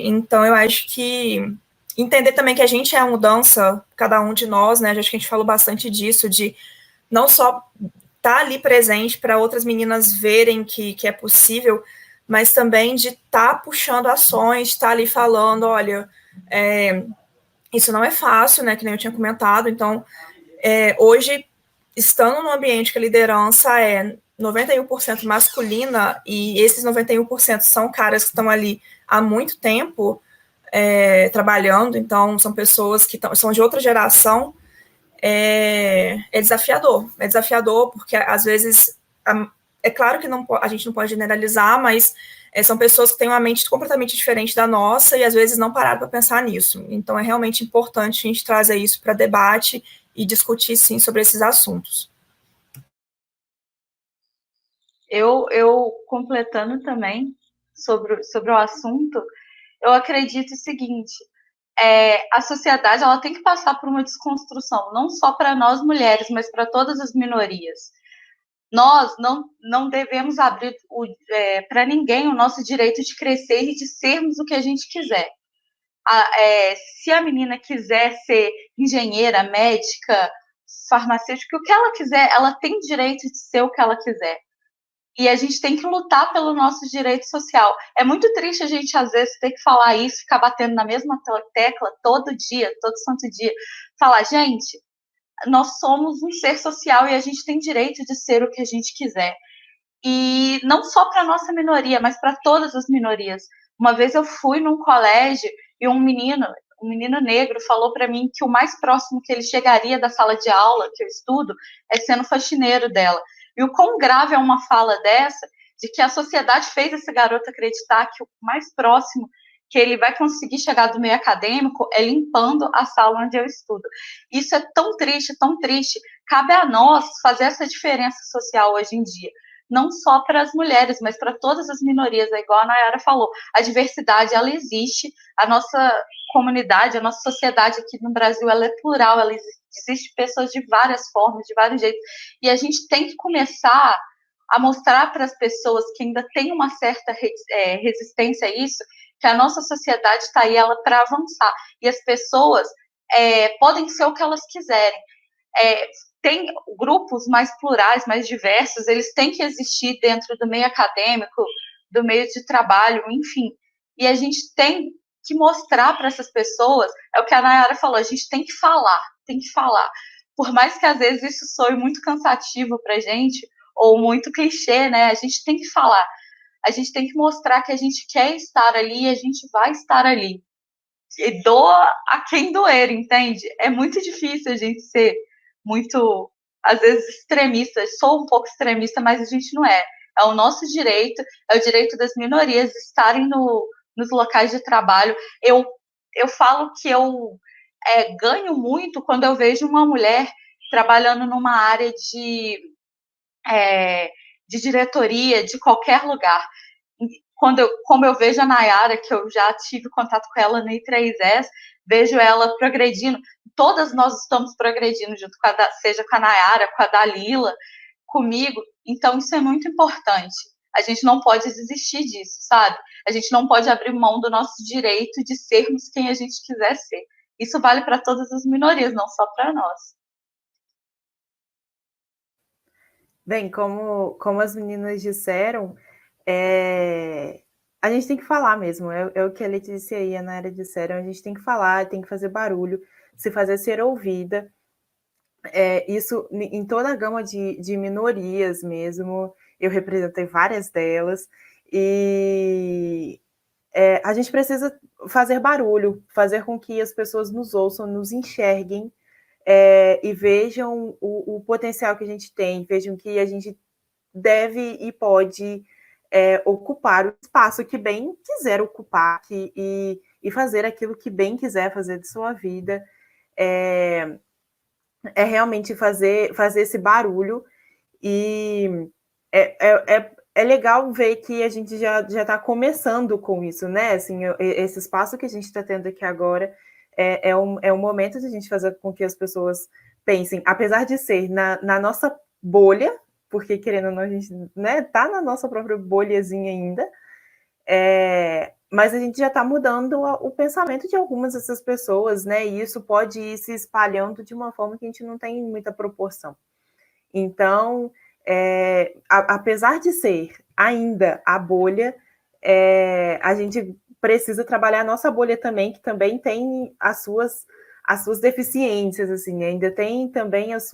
Então, eu acho que entender também que a gente é a mudança, cada um de nós, né? Acho que a gente falou bastante disso, de não só estar ali presente para outras meninas verem que é possível, mas também de estar puxando ações, estar ali falando, olha, isso não é fácil, né, que nem eu tinha comentado, então, hoje, estando num ambiente que a liderança é 91% masculina, e esses 91% são caras que estão ali há muito tempo trabalhando, então, são pessoas que são de outra geração, é desafiador porque, às vezes, é claro que a gente não pode generalizar, mas são pessoas que têm uma mente completamente diferente da nossa e às vezes não pararam para pensar nisso. Então é realmente importante a gente trazer isso para debate e discutir, sim, sobre esses assuntos. Eu completando também sobre o assunto, eu acredito o seguinte, a sociedade ela tem que passar por uma desconstrução, não só para nós mulheres, mas para todas as minorias. Nós não devemos abrir para ninguém o nosso direito de crescer e de sermos o que a gente quiser. Se a menina quiser ser engenheira, médica, farmacêutica, o que ela quiser, ela tem direito de ser o que ela quiser. E a gente tem que lutar pelo nosso direito social. É muito triste a gente, às vezes, ter que falar isso, ficar batendo na mesma tecla todo dia, todo santo dia. Falar, gente, nós somos um ser social e a gente tem direito de ser o que a gente quiser. E não só para a nossa minoria, mas para todas as minorias. Uma vez eu fui num colégio e um menino negro falou para mim que o mais próximo que ele chegaria da sala de aula que eu estudo é sendo faxineiro dela. E o quão grave é uma fala dessa, de que a sociedade fez esse garoto acreditar que o mais próximo que ele vai conseguir chegar do meio acadêmico é limpando a sala onde eu estudo. Isso é tão triste, tão triste. Cabe a nós fazer essa diferença social hoje em dia. Não só para as mulheres, mas para todas as minorias, igual a Nayara falou. A diversidade, ela existe, a nossa comunidade, a nossa sociedade aqui no Brasil, ela é plural, ela existe pessoas de várias formas, de vários jeitos, e a gente tem que começar a mostrar para as pessoas que ainda tem uma certa resistência a isso, que a nossa sociedade está aí ela para avançar, e as pessoas podem ser o que elas quiserem. Tem grupos mais plurais, mais diversos, eles têm que existir dentro do meio acadêmico, do meio de trabalho, enfim. E a gente tem que mostrar para essas pessoas, é o que a Nayara falou, a gente tem que falar, tem que falar. Por mais que às vezes isso soe muito cansativo para a gente, ou muito clichê, né? A gente tem que falar. A gente tem que mostrar que a gente quer estar ali e a gente vai estar ali. E doa a quem doer, entende? É muito difícil a gente ser muito, às vezes, extremista. Sou um pouco extremista, mas a gente não é. É o nosso direito, é o direito das minorias estarem nos locais de trabalho. Eu falo que eu ganho muito quando eu vejo uma mulher trabalhando numa área de diretoria de qualquer lugar. Como eu vejo a Nayara, que eu já tive contato com ela no I3S, vejo ela progredindo, todas nós estamos progredindo junto seja com a Nayara, com a Dalila, comigo, então isso é muito importante. A gente não pode desistir disso, sabe? A gente não pode abrir mão do nosso direito de sermos quem a gente quiser ser. Isso vale para todas as minorias, não só para nós. Bem, como as meninas disseram, a gente tem que falar mesmo, é o que a Letícia e a Nayara disseram, a gente tem que falar, tem que fazer barulho, se fazer ser ouvida, isso em toda a gama de minorias mesmo, eu representei várias delas, e a gente precisa fazer barulho, fazer com que as pessoas nos ouçam, nos enxerguem, e vejam o potencial que a gente tem, vejam que a gente deve e pode ocupar o espaço que bem quiser ocupar e fazer aquilo que bem quiser fazer de sua vida, realmente fazer esse barulho, e é legal ver que a gente já está começando com isso, né? Assim, esse espaço que a gente está tendo aqui agora é um momento de a gente fazer com que as pessoas pensem, apesar de ser na nossa bolha, porque querendo ou não, a gente tá na nossa própria bolhazinha ainda, mas a gente já está mudando o pensamento de algumas dessas pessoas, né? E isso pode ir se espalhando de uma forma que a gente não tem muita proporção. Então, apesar de ser ainda a bolha, a gente precisa trabalhar a nossa bolha também, que também tem as suas deficiências, assim, ainda tem também os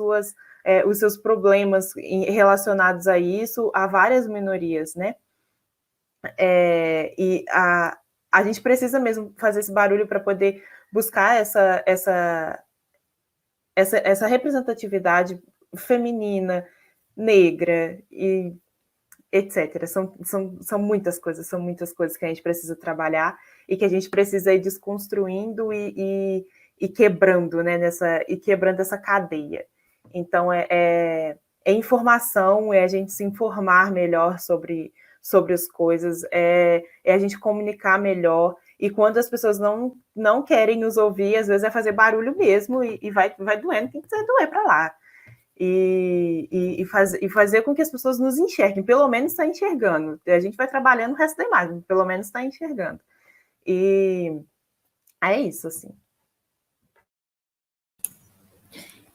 seus problemas relacionados a isso, a várias minorias, né? E a gente precisa mesmo fazer esse barulho para poder buscar essa representatividade feminina, negra, e etc. São muitas coisas que a gente precisa trabalhar e que a gente precisa ir desconstruindo e quebrando, né, quebrando essa cadeia. Então, é informação, é a gente se informar melhor sobre as coisas, é a gente comunicar melhor, e quando as pessoas não querem nos ouvir, às vezes é fazer barulho mesmo, e vai doendo, quem quiser doer para lá. E fazer com que as pessoas nos enxerguem, pelo menos está enxergando. A gente vai trabalhando o resto da imagem, pelo menos está enxergando. E é isso, assim.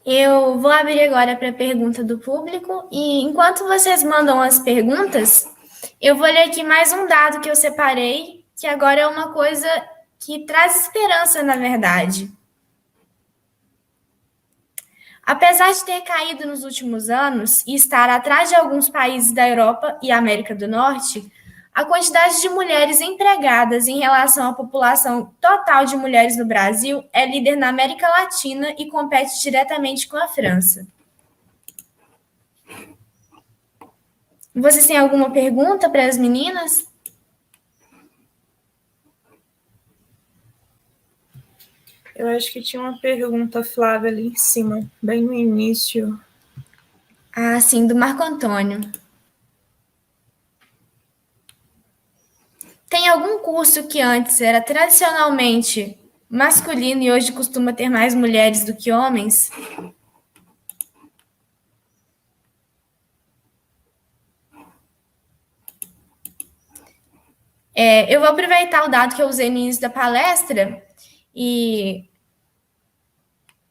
Eu vou abrir agora para a pergunta do público, e enquanto vocês mandam as perguntas, eu vou ler aqui mais um dado que eu separei, que agora é uma coisa que traz esperança, na verdade. Apesar de ter caído nos últimos anos e estar atrás de alguns países da Europa e América do Norte, a quantidade de mulheres empregadas em relação à população total de mulheres no Brasil é líder na América Latina e compete diretamente com a França. Vocês têm alguma pergunta para as meninas? Eu acho que tinha uma pergunta, Flávia, ali em cima, bem no início. Ah, sim, do Marco Antônio. Tem algum curso que antes era tradicionalmente masculino e hoje costuma ter mais mulheres do que homens? Eu vou aproveitar o dado que eu usei no início da palestra, e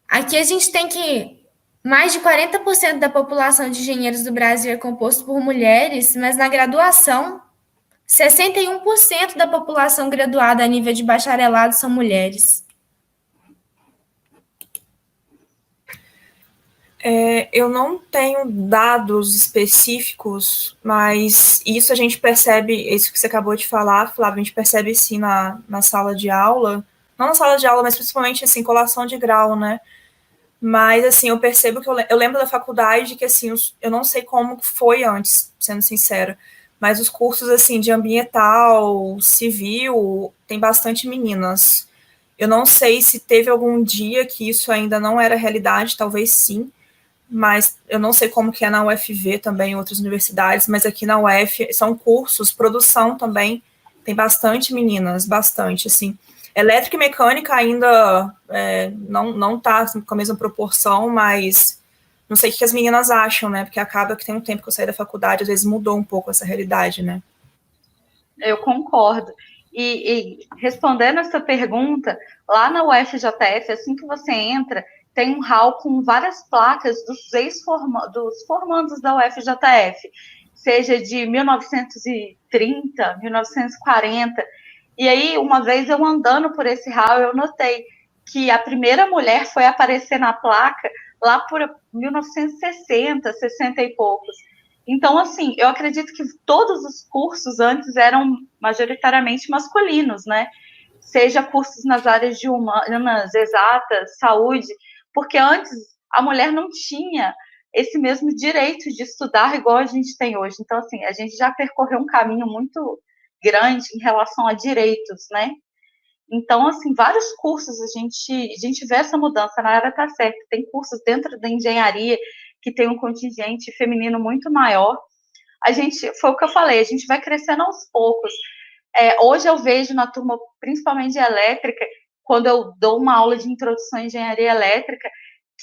aqui a gente tem que mais de 40% da população de engenheiros do Brasil é composto por mulheres, mas na graduação, 61% da população graduada a nível de bacharelado são mulheres. Eu não tenho dados específicos, mas isso a gente percebe, isso que você acabou de falar, Flávio, a gente percebe sim na sala de aula, não na sala de aula, mas principalmente assim, colação de grau, né? Mas assim, eu percebo que eu lembro da faculdade que assim, eu não sei como foi antes, sendo sincera, mas os cursos assim de ambiental, civil, tem bastante meninas. Eu não sei se teve algum dia que isso ainda não era realidade, talvez sim, mas eu não sei como que é na UFV também, em outras universidades, mas aqui na UF são cursos, produção também, tem bastante meninas, bastante, assim. Elétrica e mecânica ainda não tá assim, com a mesma proporção, mas não sei o que as meninas acham, né, porque acaba que tem um tempo que eu saí da faculdade, às vezes mudou um pouco essa realidade, né. Eu concordo. E respondendo essa pergunta, lá na UFJF, assim que você entra, tem um hall com várias placas dos formandos da UFJF, seja de 1930, 1940. E aí, uma vez eu andando por esse hall, eu notei que a primeira mulher foi aparecer na placa lá por 1960, 60 e poucos. Então, assim, eu acredito que todos os cursos antes eram majoritariamente masculinos, né? Seja cursos nas áreas de humanas, exatas, saúde, porque antes a mulher não tinha esse mesmo direito de estudar igual a gente tem hoje. Então, assim, a gente já percorreu um caminho muito grande em relação a direitos, né? Então, assim, vários cursos a gente vê essa mudança, na área tá certa. Tem cursos dentro da engenharia que tem um contingente feminino muito maior. Foi o que eu falei, a gente vai crescendo aos poucos. Hoje eu vejo na turma, principalmente de elétrica, quando eu dou uma aula de introdução à engenharia elétrica,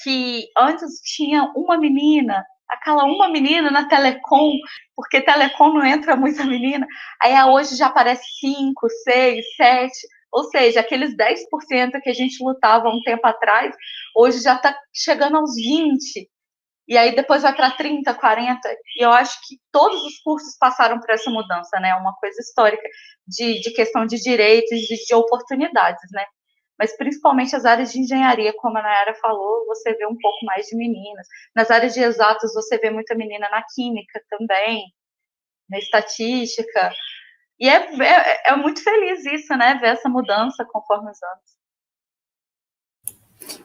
que antes tinha uma menina, aquela uma menina na telecom, porque telecom não entra muita menina, aí hoje já aparece 5, 6, 7, ou seja, aqueles 10% que a gente lutava um tempo atrás, hoje já está chegando aos 20%, e aí depois vai para 30, 40, e eu acho que todos os cursos passaram por essa mudança, né? Uma coisa histórica de questão de direitos, de oportunidades, né? Mas principalmente as áreas de engenharia, como a Nayara falou, você vê um pouco mais de meninas. Nas áreas de exatos, você vê muita menina na química também, na estatística. E é muito feliz isso, né? Ver essa mudança conforme os anos.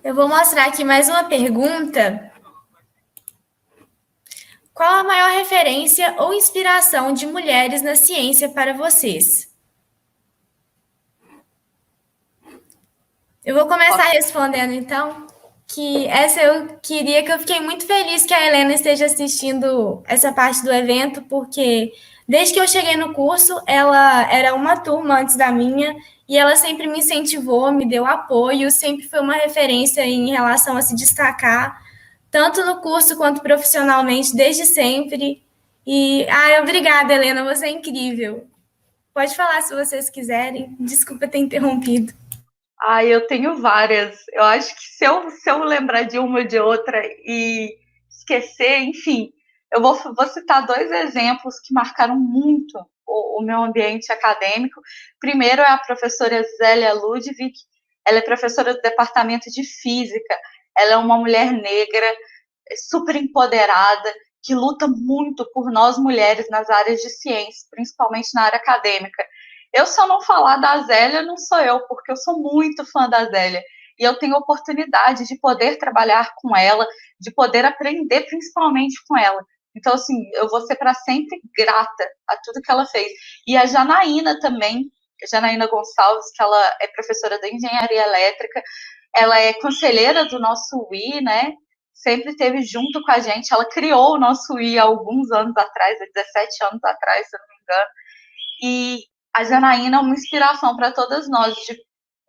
Eu vou mostrar aqui mais uma pergunta. Qual a maior referência ou inspiração de mulheres na ciência para vocês? Eu vou começar respondendo, então, que essa eu queria, que eu fiquei muito feliz que a Helena esteja assistindo essa parte do evento, porque desde que eu cheguei no curso, ela era uma turma antes da minha, e ela sempre me incentivou, me deu apoio, sempre foi uma referência em relação a se destacar, tanto no curso quanto profissionalmente, desde sempre. E, obrigada, Helena, você é incrível. Pode falar se vocês quiserem. Desculpa ter interrompido. Eu tenho várias. Eu acho que se eu lembrar de uma ou de outra e esquecer, enfim, eu vou citar 2 exemplos que marcaram muito o meu ambiente acadêmico. Primeiro é a professora Zélia Ludwig. Ela é professora do departamento de física. Ela é uma mulher negra, super empoderada, que luta muito por nós mulheres nas áreas de ciência, principalmente na área acadêmica. Eu, se eu não falar da Zélia, não sou eu, porque eu sou muito fã da Zélia. E eu tenho a oportunidade de poder trabalhar com ela, de poder aprender principalmente com ela. Então, assim, eu vou ser para sempre grata a tudo que ela fez. E a Janaína também, a Janaína Gonçalves, que ela é professora da Engenharia Elétrica, ela é conselheira do nosso UI, né? Sempre esteve junto com a gente. Ela criou o nosso UI há alguns anos atrás, há 17 anos atrás, se eu não me engano. E a Janaína é uma inspiração para todas nós, de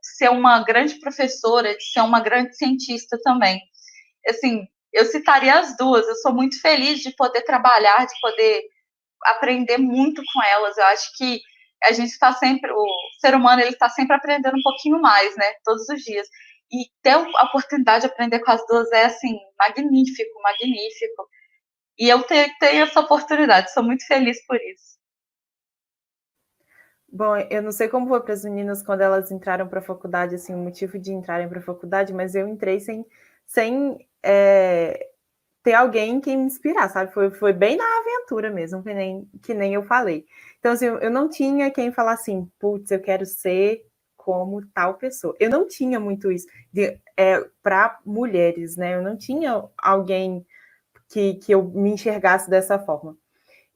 ser uma grande professora, de ser uma grande cientista também. Assim, eu citaria as duas. Eu sou muito feliz de poder trabalhar, de poder aprender muito com elas. Eu acho que a gente está sempre, o ser humano, ele está sempre aprendendo um pouquinho mais, né? Todos os dias. E ter a oportunidade de aprender com as duas é, assim, magnífico, magnífico. E eu tenho essa oportunidade, sou muito feliz por isso. Bom, eu não sei como foi para as meninas quando elas entraram para a faculdade, assim, o motivo de entrarem para a faculdade, mas eu entrei sem ter alguém que me inspirar, sabe? Foi bem na aventura mesmo, que nem eu falei. Então, assim, eu não tinha quem falar assim, putz, eu quero ser como tal pessoa. Eu não tinha muito isso para mulheres, né? Eu não tinha alguém que eu me enxergasse dessa forma.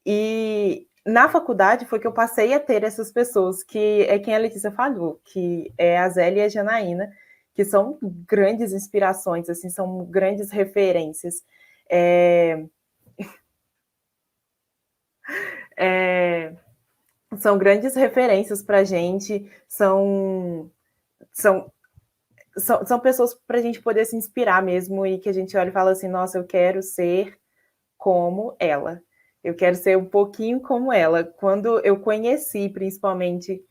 E na faculdade foi que eu passei a ter essas pessoas, que é quem a Letícia falou, que é a Zélia e a Janaína, que são grandes inspirações, assim, são grandes referências. São grandes referências para a gente, são pessoas para a gente poder se inspirar mesmo, e que a gente olha e fala assim, nossa, eu quero ser como ela. Eu quero ser um pouquinho como ela. Quando eu conheci, principalmente,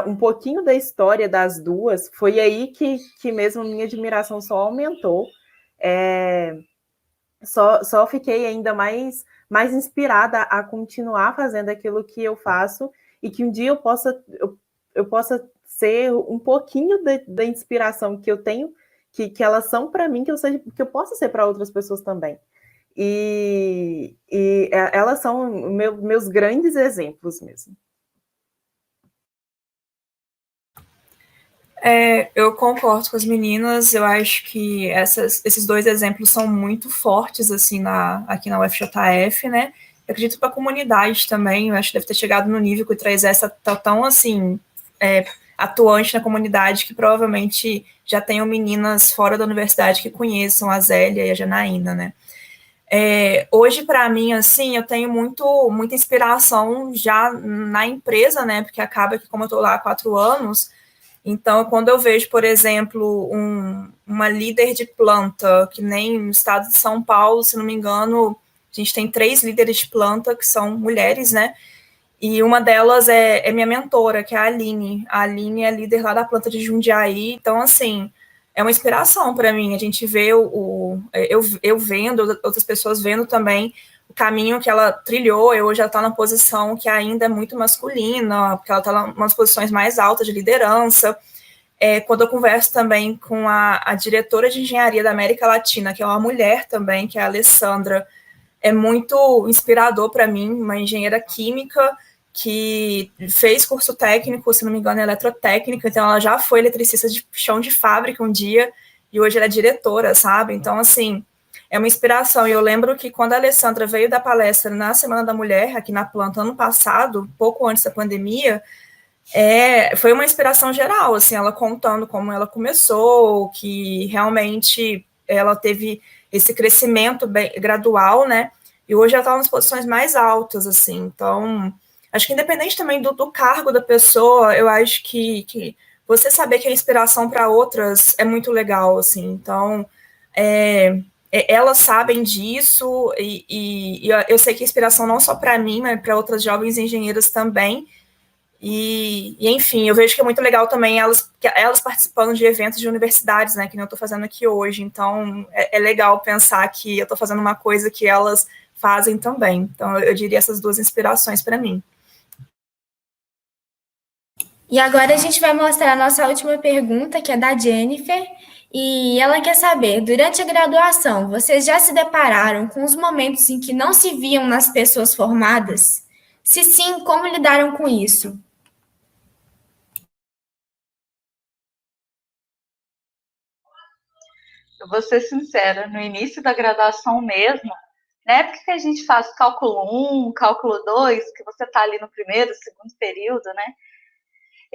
um pouquinho da história das duas, foi aí que mesmo minha admiração só aumentou. Só fiquei ainda mais inspirada a continuar fazendo aquilo que eu faço, e que um dia eu possa ser um pouquinho da inspiração que eu tenho, que elas são para mim, que eu possa ser para outras pessoas também. E elas são meus grandes exemplos mesmo. Eu concordo com as meninas. Eu acho que esses 2 exemplos são muito fortes assim aqui na UFJF, né? Eu acredito para a comunidade também. Eu acho que deve ter chegado no nível que o 3S está tão assim atuante na comunidade, que provavelmente já tenham meninas fora da universidade que conheçam a Zélia e a Janaína, né? Hoje, para mim, assim, eu tenho muita inspiração já na empresa, né? Porque acaba que, como eu estou lá há 4 anos, então, quando eu vejo, por exemplo, uma líder de planta, que nem no estado de São Paulo, se não me engano, a gente tem 3 líderes de planta que são mulheres, né? E uma delas é minha mentora, que é a Aline. A Aline é líder lá da planta de Jundiaí. Então, assim, é uma inspiração para mim. A gente vê eu vendo, outras pessoas vendo também o caminho que ela trilhou. Hoje ela está na posição que ainda é muito masculina, porque ela está em umas posições mais altas de liderança. Quando eu converso também com a diretora de engenharia da América Latina, que é uma mulher também, que é a Alessandra, é muito inspirador para mim, uma engenheira química que fez curso técnico, se não me engano, é eletrotécnica, então ela já foi eletricista de chão de fábrica um dia, e hoje ela é diretora, sabe? Então, assim, é uma inspiração. E eu lembro que quando a Alessandra veio dar palestra na Semana da Mulher, aqui na Planta, ano passado, pouco antes da pandemia, foi uma inspiração geral, assim, ela contando como ela começou, que realmente ela teve esse crescimento bem gradual, né? E hoje ela está nas posições mais altas, assim. Então, acho que independente também do cargo da pessoa, eu acho que você saber que é inspiração para outras é muito legal, assim. Então, elas sabem disso e eu sei que é inspiração não só para mim, mas para outras jovens engenheiras também. Enfim, eu vejo que é muito legal também elas participando de eventos de universidades, né, que eu estou fazendo aqui hoje. Então, é legal pensar que eu estou fazendo uma coisa que elas fazem também. Então, eu diria essas duas inspirações para mim. E agora a gente vai mostrar a nossa última pergunta, que é da Jennifer. E ela quer saber, durante a graduação, vocês já se depararam com os momentos em que não se viam nas pessoas formadas? Se sim, como lidaram com isso? Eu vou ser sincera, no início da graduação mesmo, na época que a gente faz cálculo 1, cálculo 2, que você está ali no primeiro, segundo período, né?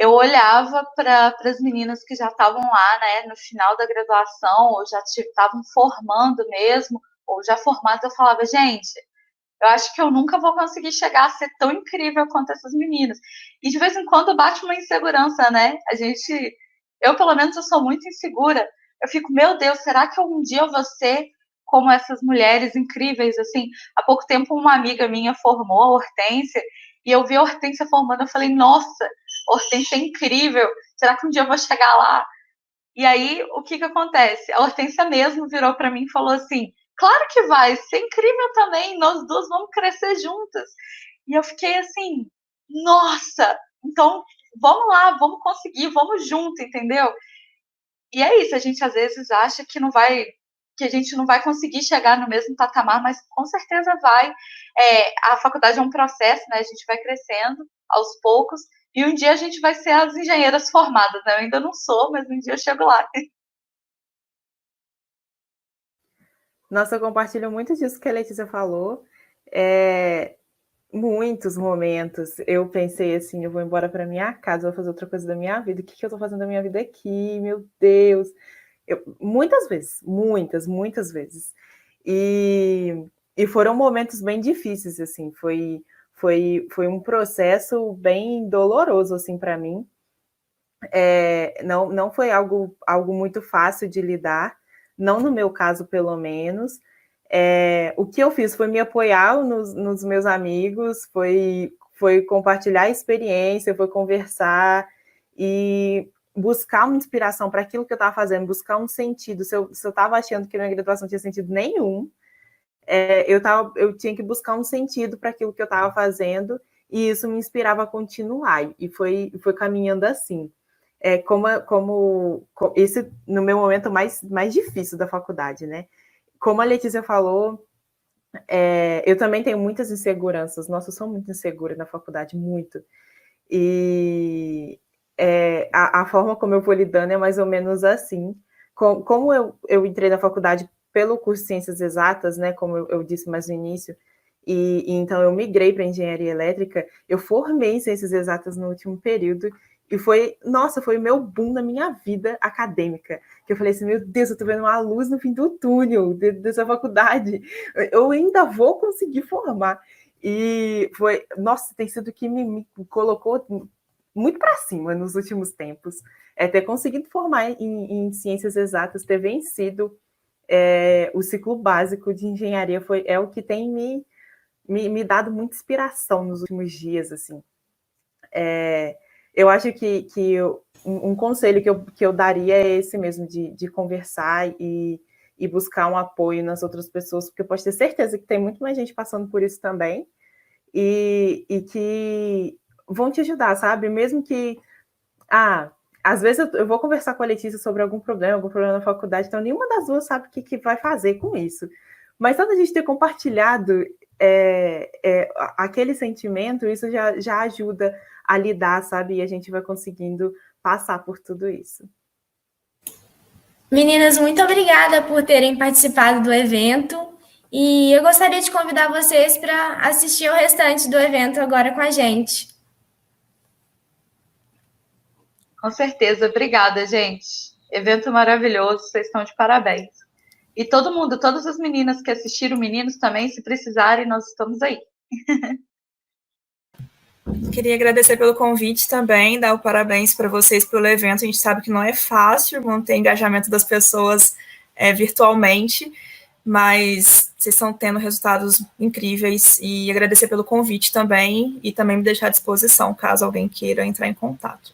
Eu olhava para as meninas que já estavam lá, né, no final da graduação, ou já estavam formando mesmo, ou já formadas, eu falava, gente, eu acho que eu nunca vou conseguir chegar a ser tão incrível quanto essas meninas. E de vez em quando bate uma insegurança, né? Eu pelo menos eu sou muito insegura. Eu fico, meu Deus, será que um dia eu vou ser como essas mulheres incríveis, assim? Há pouco tempo uma amiga minha formou, a Hortência, e eu vi a Hortência formando, eu falei, nossa, a Hortência é incrível, será que um dia eu vou chegar lá? E aí, o que acontece? A Hortência mesmo virou para mim e falou assim, claro que vai, isso é incrível também, nós duas vamos crescer juntas. E eu fiquei assim, nossa, então vamos lá, vamos conseguir, vamos junto, entendeu? E é isso, a gente às vezes acha que que a gente não vai conseguir chegar no mesmo patamar, mas com certeza vai. A faculdade é um processo, né? A gente vai crescendo aos poucos, e um dia a gente vai ser as engenheiras formadas, né? Eu ainda não sou, mas um dia eu chego lá. Nossa, eu compartilho muito disso que a Letícia falou. Muitos momentos eu pensei assim, eu vou embora para minha casa, vou fazer outra coisa da minha vida. O que eu estou fazendo da minha vida aqui? Meu Deus! Muitas vezes, muitas vezes. E foram momentos bem difíceis, assim, foi um processo bem doloroso, assim, para mim. Não foi algo muito fácil de lidar, não no meu caso, pelo menos. O que eu fiz foi me apoiar nos meus amigos, foi compartilhar a experiência, foi conversar e buscar uma inspiração para aquilo que eu estava fazendo, buscar um sentido. Se eu estava achando que a minha graduação não tinha sentido nenhum, eu tinha que buscar um sentido para aquilo que eu estava fazendo, e isso me inspirava a continuar, e foi caminhando assim. Esse no meu momento mais difícil da faculdade, né? Como a Letícia falou, eu também tenho muitas inseguranças. Nossa, eu sou muito insegura na faculdade, muito. E a forma como eu vou lidando é mais ou menos assim. Como eu entrei na faculdade pelo curso de Ciências Exatas, né, como eu disse mais no início, e então eu migrei para Engenharia Elétrica, eu formei em Ciências Exatas no último período, e foi o meu boom na minha vida acadêmica, que eu falei assim, meu Deus, eu tô vendo uma luz no fim do túnel dessa faculdade, eu ainda vou conseguir formar. E nossa, tem sido que me colocou muito para cima nos últimos tempos. Ter conseguido formar em ciências exatas, ter vencido o ciclo básico de engenharia é o que tem me dado muita inspiração nos últimos dias, assim. Eu acho que um conselho que eu daria é esse mesmo, de conversar e buscar um apoio nas outras pessoas, porque eu posso ter certeza que tem muito mais gente passando por isso também, e que vão te ajudar, sabe? Mesmo que, às vezes eu vou conversar com a Letícia sobre algum problema na faculdade, então nenhuma das duas sabe o que vai fazer com isso. Mas só da gente ter compartilhado aquele sentimento, isso já ajuda a lidar, sabe? E a gente vai conseguindo passar por tudo isso. Meninas, muito obrigada por terem participado do evento e eu gostaria de convidar vocês para assistir o restante do evento agora com a gente. Com certeza. Obrigada, gente. Evento maravilhoso, vocês estão de parabéns. E todo mundo, todas as meninas que assistiram, meninos também, se precisarem, nós estamos aí. Queria agradecer pelo convite também, dar o parabéns para vocês pelo evento. A gente sabe que não é fácil manter engajamento das pessoas virtualmente, mas vocês estão tendo resultados incríveis e agradecer pelo convite também e também me deixar à disposição caso alguém queira entrar em contato.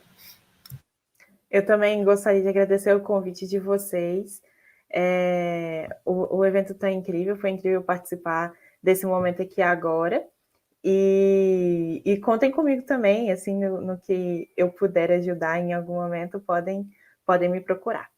Eu também gostaria de agradecer o convite de vocês. O evento está incrível, foi incrível participar desse momento aqui agora. E contem comigo também, assim, no que eu puder ajudar em algum momento, podem me procurar.